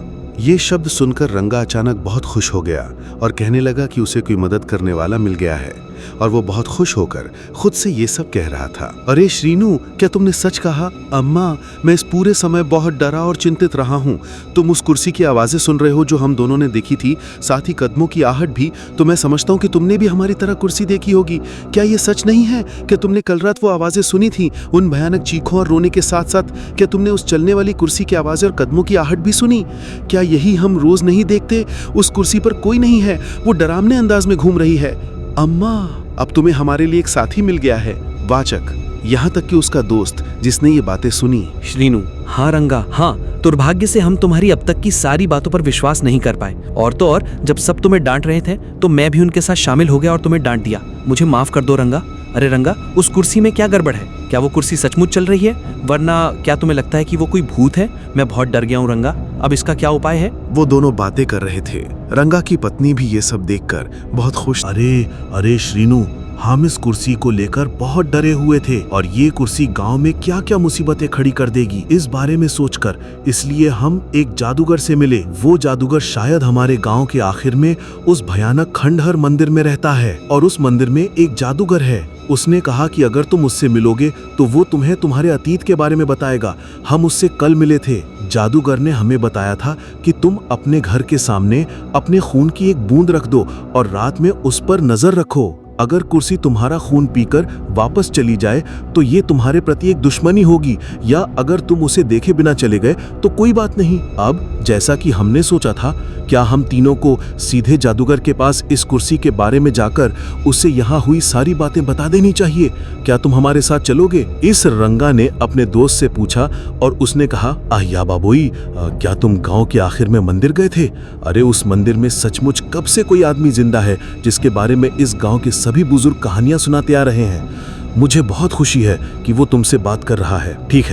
ये शब्द सुनकर रंगा अचानक बहुत खुश हो गया और कहने लगा कि उसे कोई मदद करने वाला मिल गया है, और वो बहुत खुश होकर खुद से ये सब कह रहा था। अरे श्रीनू, क्या तुमने सच कहा? अम्मा, मैं इस पूरे समय बहुत डरा और चिंतित रहा हूँ। तुम उस कुर्सी की आवाजें सुन रहे हो जो हम दोनों ने देखी थी, साथ ही कदमों की आहट भी, तो मैं समझता हूँ कि तुमने भी हमारी तरह कुर्सी देखी होगी। क्या ये सच नहीं है कि तुमने कल रात वो आवाजें सुनी थी, उन भयानक चीखों और रोने के साथ साथ क्या तुमने उस चलने वाली कुर्सी की आवाजें और कदमों की आहट भी सुनी? क्या यही हम रोज नहीं देखते? उस कुर्सी पर कोई नहीं है, वो डरावने अंदाज में घूम रही है। अम्मा, अब तुम्हें हमारे लिए एक साथी मिल गया है, वाचक, यहाँ तक कि उसका दोस्त जिसने ये बातें सुनी। श्रीनू, हाँ रंगा, हाँ, दुर्भाग्य से हम तुम्हारी अब तक की सारी बातों पर विश्वास नहीं कर पाए, और तो और जब सब तुम्हें डांट रहे थे तो मैं भी उनके साथ शामिल हो गया और तुम्हें डांट दिया। मुझे माफ कर दो रंगा। अरे रंगा, उस कुर्सी में क्या गड़बड़ है? क्या वो कुर्सी सचमुच चल रही है? वरना क्या तुम्हें लगता है कि वो कोई भूत है? मैं बहुत डर गया हूँ रंगा, अब इसका क्या उपाय है? वो दोनों बातें कर रहे थे। रंगा की पत्नी भी ये सब देखकर बहुत खुश। अरे श्रीनू, हम इस कुर्सी को लेकर बहुत डरे हुए थे और ये कुर्सी गांव में क्या क्या मुसीबतें खड़ी कर देगी इस बारे में सोचकर, इसलिए हम एक जादूगर से मिले। वो जादूगर शायद हमारे गांव के आखिर में उस भयानक खंडहर मंदिर में रहता है, और उस मंदिर में एक जादूगर है। उसने कहा कि अगर तुम उससे मिलोगे तो वो तुम्हें तुम्हारे अतीत के बारे में बताएगा। हम उससे कल मिले थे। जादूगर ने हमें बताया था कि तुम अपने घर के सामने अपने खून की एक बूंद रख दो और रात में उस पर नजर रखो। अगर कुर्सी तुम्हारा खून पीकर वापस चली जाए तो ये तुम्हारे प्रति एक दुश्मनी होगी, या अगर तुम उसे देखे बिना चले गए तो कोई बात नहीं। अब जैसा कि हमने सोचा था, क्या हम तीनों को सीधे जादूगर के पास इस कुर्सी के बारे में जाकर उसे यहाँ हुई सारी बातें बता देनी चाहिए? क्या तुम हमारे साथ चलोगे? इस रंगा ने अपने दोस्त से पूछा और उसने कहा, आहिया बाबोई, क्या तुम गांव के आखिर में मंदिर गए थे? अरे उस मंदिर में सचमुच कब से कोई आदमी जिंदा है जिसके बारे में इस गांव के सभी बुजुर्ग कहानियां सुनाते आ रहे हैं। मुझे बहुत खुशी है कि वो तुमसे बात कर रहा है। ठीक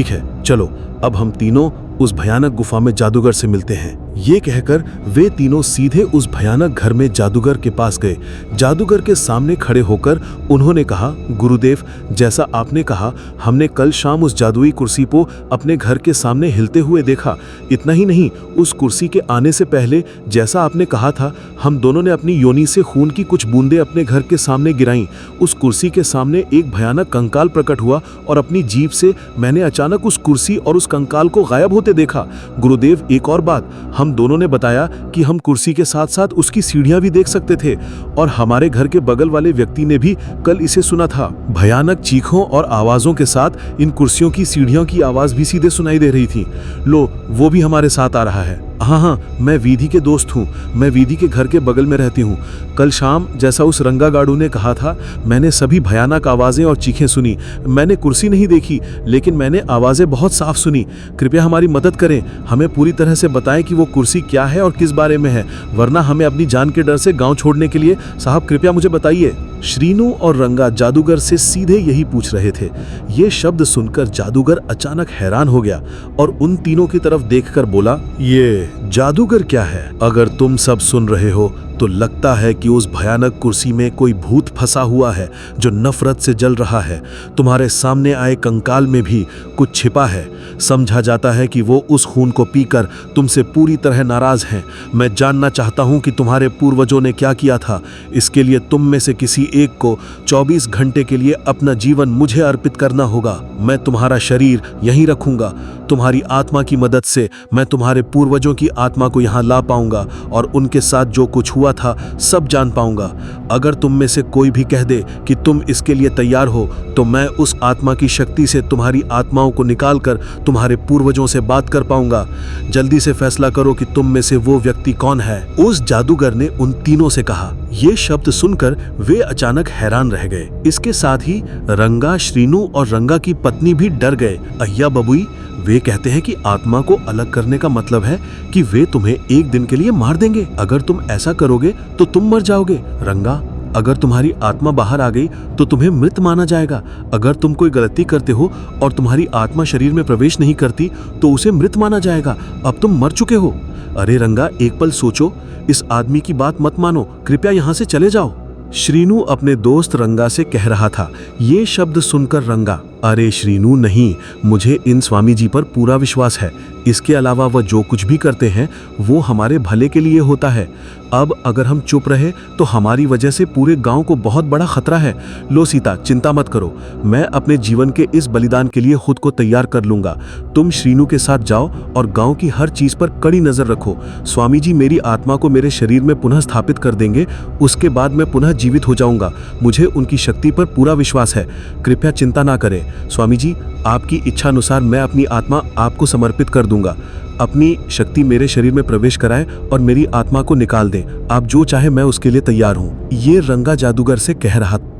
है, चलो अब हम तीनों उस भयानक गुफा में जादूगर से मिलते हैं। ये कहकर वे तीनों सीधे उस भयानक घर में जादूगर के पास गए। जादूगर के सामने खड़े होकर उन्होंने कहा, गुरुदेव, जैसा आपने कहा, हमने कल शाम उस जादुई कुर्सी को अपने घर के सामने हिलते हुए देखा। इतना ही नहीं, उस कुर्सी के आने से पहले जैसा आपने कहा था, हम दोनों ने अपनी योनि से खून की कुछ बूंदें अपने घर के सामने गिराईं। उस कुर्सी के सामने एक भयानक कंकाल प्रकट हुआ और अपनी जीभ से मैंने अचानक उस कुर्सी और उस कंकाल को गायब होते देखा। गुरुदेव, एक और बात, हम दोनों ने बताया कि हम कुर्सी के साथ साथ उसकी सीढ़ियां भी देख सकते थे, और हमारे घर के बगल वाले व्यक्ति ने भी कल इसे सुना था। भयानक चीखों और आवाजों के साथ इन कुर्सियों की सीढ़ियों की आवाज भी सीधे सुनाई दे रही थी। लो, वो भी हमारे साथ आ रहा है। हाँ, मैं वीधी के दोस्त हूँ, मैं वीधी के घर के बगल में रहती हूँ। कल शाम जैसा उस रंगा गाड़ू ने कहा था, मैंने सभी भयानक आवाजें और चीखें सुनी। मैंने कुर्सी नहीं देखी, लेकिन मैंने आवाजें बहुत साफ सुनी। कृपया हमारी मदद करें, हमें पूरी तरह से बताएं कि वो कुर्सी क्या है और किस बारे में है, वरना हमें अपनी जान के डर से गांव छोड़ने के लिए साहब कृपया मुझे बताइए। श्रीनू और रंगा जादूगर से सीधे यही पूछ रहे थे। ये शब्द सुनकर जादूगर अचानक हैरान हो गया और उन तीनों की तरफ देखकर बोला, ये जादूगर क्या है? अगर तुम सब सुन रहे हो तो लगता है कि उस भयानक कुर्सी में कोई भूत फंसा हुआ है जो नफरत से जल रहा है। तुम्हारे सामने आए कंकाल में भी कुछ छिपा है। समझा जाता है कि वो उस खून को पीकर तुमसे पूरी तरह नाराज हैं। मैं जानना चाहता हूं कि तुम्हारे पूर्वजों ने क्या किया था। इसके लिए तुम में से किसी एक को 24 घंटे के लिए अपना जीवन मुझे अर्पित करना होगा। मैं तुम्हारा शरीर यहीं रखूंगा। तुम्हारी आत्मा की मदद से मैं तुम्हारे पूर्वजों की आत्मा को यहाँ ला पाऊंगा और उनके साथ जो कुछ हुआ था सब जान पाऊंगा। अगर तुम में से कोई भी कह दे कि तुम इसके लिए तैयार हो तो मैं उस आत्मा की शक्ति से तुम्हारी आत्माओं को निकालकर तुम्हारे पूर्वजों से बात कर पाऊंगा। जल्दी से फैसला करो कि तुम में से वो व्यक्ति कौन है। उस जादूगर ने उन तीनों से कहा। ये शब्द सुनकर वे अचानक हैरान रह गए। इसके साथ ही रंगा, श्रीनू और रंगा की पत्नी भी डर गए। अय्या बबुई, वे कहते हैं कि आत्मा को अलग करने का मतलब है कि वे तुम्हें एक दिन के लिए मार देंगे। अगर तुम ऐसा करोगे तो तुम मर जाओगे। रंगा, अगर तुम्हारी आत्मा बाहर आ गई तो तुम्हें मृत माना जाएगा। अगर तुम कोई गलती करते हो और तुम्हारी आत्मा शरीर में प्रवेश नहीं करती तो उसे मृत माना जाएगा। अब तुम मर चुके हो। अरे रंगा, एक पल सोचो, इस आदमी की बात मत मानो, कृपया यहाँ से चले जाओ। श्रीनू अपने दोस्त रंगा से कह रहा था। ये शब्द सुनकर रंगा, अरे श्रीनू नहीं, मुझे इन स्वामी जी पर पूरा विश्वास है। इसके अलावा वह जो कुछ भी करते हैं वो हमारे भले के लिए होता है। अब अगर हम चुप रहे तो हमारी वजह से पूरे गांव को बहुत बड़ा खतरा है। लो सीता, चिंता मत करो, मैं अपने जीवन के इस बलिदान के लिए खुद को तैयार कर लूंगा। तुम श्रीनू के साथ जाओ और गांव की हर चीज पर कड़ी नजर रखो। स्वामी जी मेरी आत्मा को मेरे शरीर में पुनः स्थापित कर देंगे, उसके बाद मैं पुनः जीवित हो जाऊंगा। मुझे उनकी शक्ति पर पूरा विश्वास है। कृपया चिंता ना करें। स्वामी जी, आपकी इच्छा अनुसार मैं अपनी आत्मा आपको समर्पित कर दूंगा। अपनी शक्ति मेरे शरीर में प्रवेश कराएं और मेरी आत्मा को निकाल दें। आप जो चाहे मैं उसके लिए तैयार हूं। ये रंगा जादूगर से कह रहा था।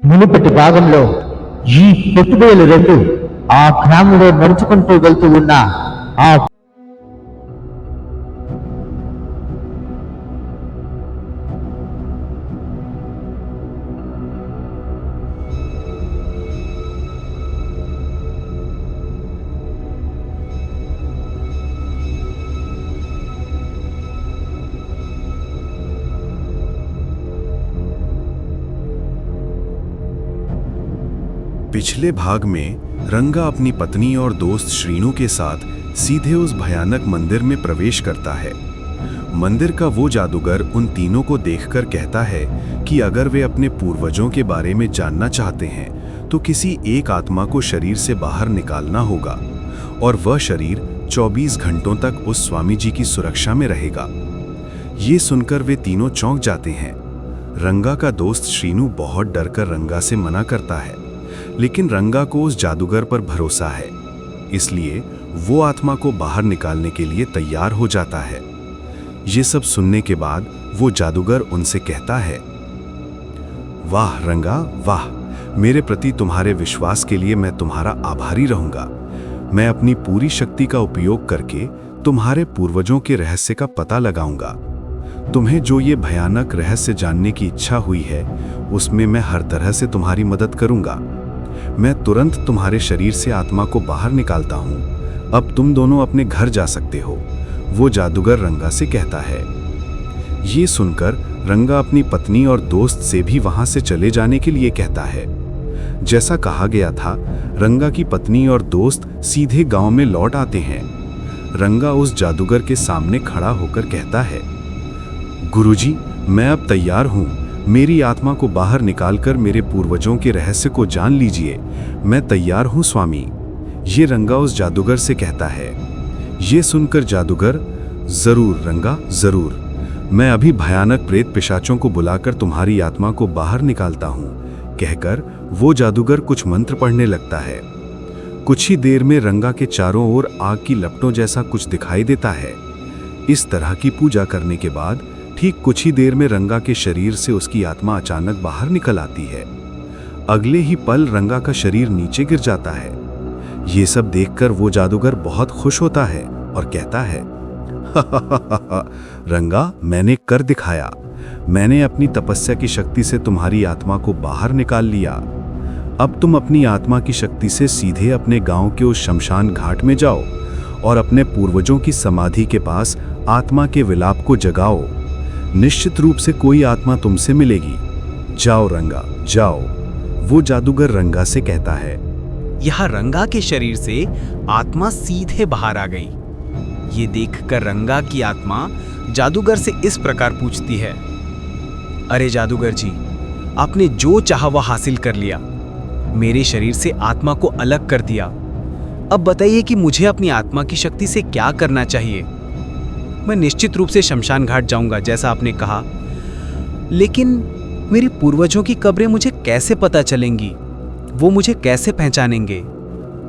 మునుపటి భాగంలో ఈ పెట్టుబడులు రెండు ఆ గ్రామంలో నడుచుకుంటూ వెళ్తూ ఉన్న ఆ पिछले भाग में रंगा अपनी पत्नी और दोस्त श्रीनू के साथ सीधे उस भयानक मंदिर में प्रवेश करता है। मंदिर का वो जादूगर उन तीनों को देखकर कहता है कि अगर वे अपने पूर्वजों के बारे में जानना चाहते हैं तो किसी एक आत्मा को शरीर से बाहर निकालना होगा और वह शरीर 24 घंटों तक उस स्वामी जी की सुरक्षा में रहेगा। ये सुनकर वे तीनों चौंक जाते हैं। रंगा का दोस्त श्रीनू बहुत डरकर रंगा से मना करता है, लेकिन रंगा को उस जादूगर पर भरोसा है, इसलिए वो आत्मा को बाहर निकालने के लिए तैयार हो जाता है। ये सब सुनने के बाद वो जादूगर उनसे कहता है, वाह रंगा वाह, मेरे प्रति तुम्हारे विश्वास के लिए मैं तुम्हारा आभारी रहूंगा। मैं अपनी पूरी शक्ति का उपयोग करके तुम्हारे पूर्वजों के रहस्य का पता लगाऊंगा। तुम्हें जो ये भयानक रहस्य जानने की इच्छा हुई है उसमें मैं हर तरह से तुम्हारी मदद करूंगा। मैं तुरंत तुम्हारे शरीर से आत्मा को बाहर निकालता हूं। अब तुम दोनों अपने घर जा सकते हो, वो जादूगर रंगा से कहता है। ये सुनकर रंगा अपनी पत्नी और दोस्त से भी वहां से चले जाने के लिए कहता है। जैसा कहा गया था, रंगा की पत्नी और दोस्त सीधे गांव में लौट आते हैं। रंगा उस जादूगर के सामने खड़ा होकर कहता है, गुरुजी, मैं अब तैयार हूं। मेरी आत्मा को बाहर निकालकर मेरे पूर्वजों के रहस्य को जान लीजिए। मैं तैयार हूं स्वामी। ये रंगा उस जादूगर से कहता है। ये सुनकर जादूगर, जरूर रंगा, जरूर। मैं अभी भयानक प्रेत पिशाचों को बुलाकर तुम्हारी आत्मा को बाहर निकालता हूँ, कहकर वो जादूगर कुछ मंत्र पढ़ने लगता है। कुछ ही देर में रंगा के चारों ओर आग की लपटों जैसा कुछ दिखाई देता है। इस तरह की पूजा करने के बाद ठीक कुछ ही देर में रंगा के शरीर से उसकी आत्मा अचानक बाहर निकल आती है। अगले ही पल रंगा का शरीर नीचे गिर जाता है। ये सब देखकर वो जादूगर बहुत खुश होता है और कहता है, रंगा, मैंने कर दिखाया। मैंने अपनी तपस्या की शक्ति से तुम्हारी आत्मा को बाहर निकाल लिया। अब तुम अपनी आत्मा की शक्ति से सीधे अपने गांव के उस शमशान घाट में जाओ और अपने पूर्वजों की समाधि के पास आत्मा के विलाप को जगाओ। निश्चित रूप से कोई आत्मा तुमसे मिलेगी। जाओ रंगा, जाओ। वो जादूगर रंगा से कहता है। यहाँ रंगा के शरीर से आत्मा सीधे बाहर आ गई। ये देखकर रंगा की आत्मा जादूगर से इस प्रकार पूछती है, अरे जादूगर जी, आपने जो चाहा वह हासिल कर लिया, मेरे शरीर से आत्मा को अलग कर दिया। अब बताइए कि मुझे अपनी आत्मा की शक्ति से क्या करना चाहिए। मैं निश्चित रूप से शमशान घाट जाऊंगा जैसा आपने कहा, लेकिन मेरी पूर्वजों की कब्रें मुझे कैसे पता चलेंगी? वो मुझे कैसे पहचानेंगे?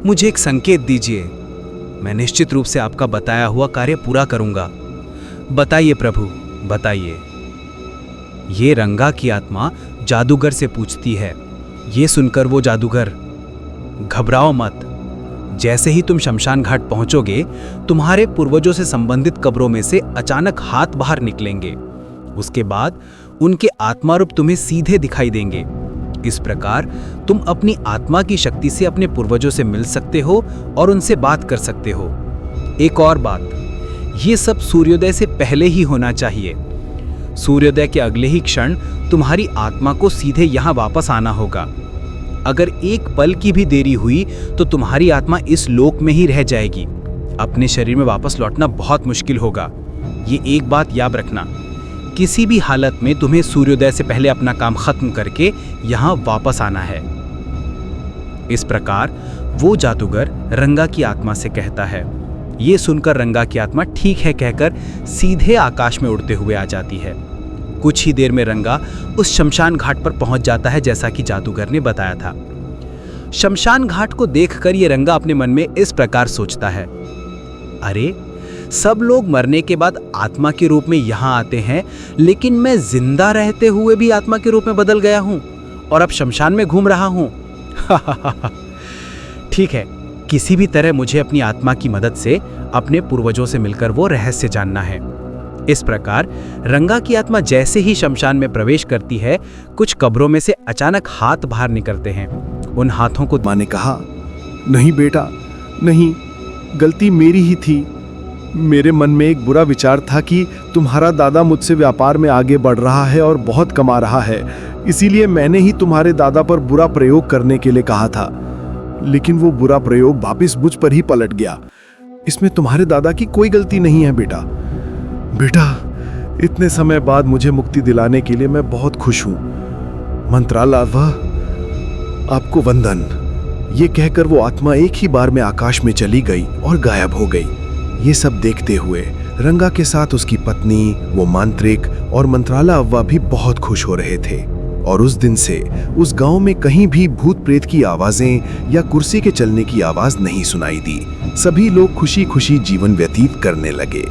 मुझे एक संकेत दीजिए। मैं निश्चित रूप से आपका बताया हुआ कार्य पूरा करूंगा। बताइए प्रभु, बताइए। ये रंगा की आत्मा जादूगर से पूछती है। ये सुनकर वो जादूगर, घबराओ मत। जैसे ही तुम शमशान घाट पहुंचोगे, तुम्हारे पूर्वजों से संबंधित कब्रों में से अचानक हाथ बाहर निकलेंगे। उसके बाद उनके आत्मा रूप तुम्हें सीधे दिखाई देंगे। इस प्रकार तुम अपनी आत्मा की शक्ति से अपने पूर्वजों से मिल सकते हो और उनसे बात कर सकते हो। एक और बात, ये सब सूर्योदय से पहले ही होना चाहिए। सूर्योदय के अगले ही क्षण तुम्हारी आत्मा को सीधे यहाँ वापस आना होगा। अगर एक पल की भी देरी हुई तो तुम्हारी आत्मा इस लोक में ही रह जाएगी। अपने शरीर में वापस लौटना बहुत मुश्किल होगा। ये एक बात याद रखना, किसी भी हालत में तुम्हें सूर्योदय से पहले अपना काम खत्म करके यहाँ वापस आना है। इस प्रकार वो जादूगर रंगा की आत्मा से कहता है। ये सुनकर रंगा की आत्मा ठीक है कहकर सीधे आकाश में उड़ते हुए आ जाती है। कुछ ही देर में रंगा उस शमशान घाट पर पहुंच जाता है जैसा कि जादूगर ने बताया था। शमशान घाट को देखकर ये रंगा अपने मन में इस प्रकार सोचता है, अरे सब लोग मरने के बाद आत्मा के रूप में यहाँ आते हैं, लेकिन मैं जिंदा रहते हुए भी आत्मा के रूप में बदल गया हूँ और अब शमशान में घूम रहा हूँ। ठीक है, किसी भी तरह मुझे अपनी आत्मा की मदद से अपने पूर्वजों से मिलकर वो रहस्य जानना है। इस प्रकार रंगा की आत्मा जैसे ही शमशान में प्रवेश करती है, कुछ कब्रों में से अचानक हाथ बाहर निकलते हैं। उन हाथों को माँ ने कहा, नहीं बेटा, नहीं, गलती मेरी ही थी। मेरे मन में एक बुरा विचार था कि तुम्हारा दादा मुझसे व्यापार में आगे बढ़ रहा है और बहुत कमा रहा है, इसीलिए मैंने ही तुम्हारे दादा पर बुरा प्रयोग करने के लिए कहा था। लेकिन वो बुरा प्रयोग वापस मुझ पर ही पलट गया। इसमें तुम्हारे दादा की कोई गलती नहीं है बेटा। बेटा, इतने समय बाद मुझे मुक्ति दिलाने के लिए मैं बहुत खुश हूँ। मंत्रालय, आपको वंदन। ये कहकर वो आत्मा एक ही बार में आकाश में चली गई और गायब हो गई। ये सब देखते हुए रंगा के साथ उसकी पत्नी, वो मांत्रिक और मंत्रालय अव्वा भी बहुत खुश हो रहे थे। और उस दिन से उस गांव में कहीं भी भूत प्रेत की आवाजें या कुर्सी के चलने की आवाज नहीं सुनाई दी। सभी लोग खुशी खुशी जीवन व्यतीत करने लगे।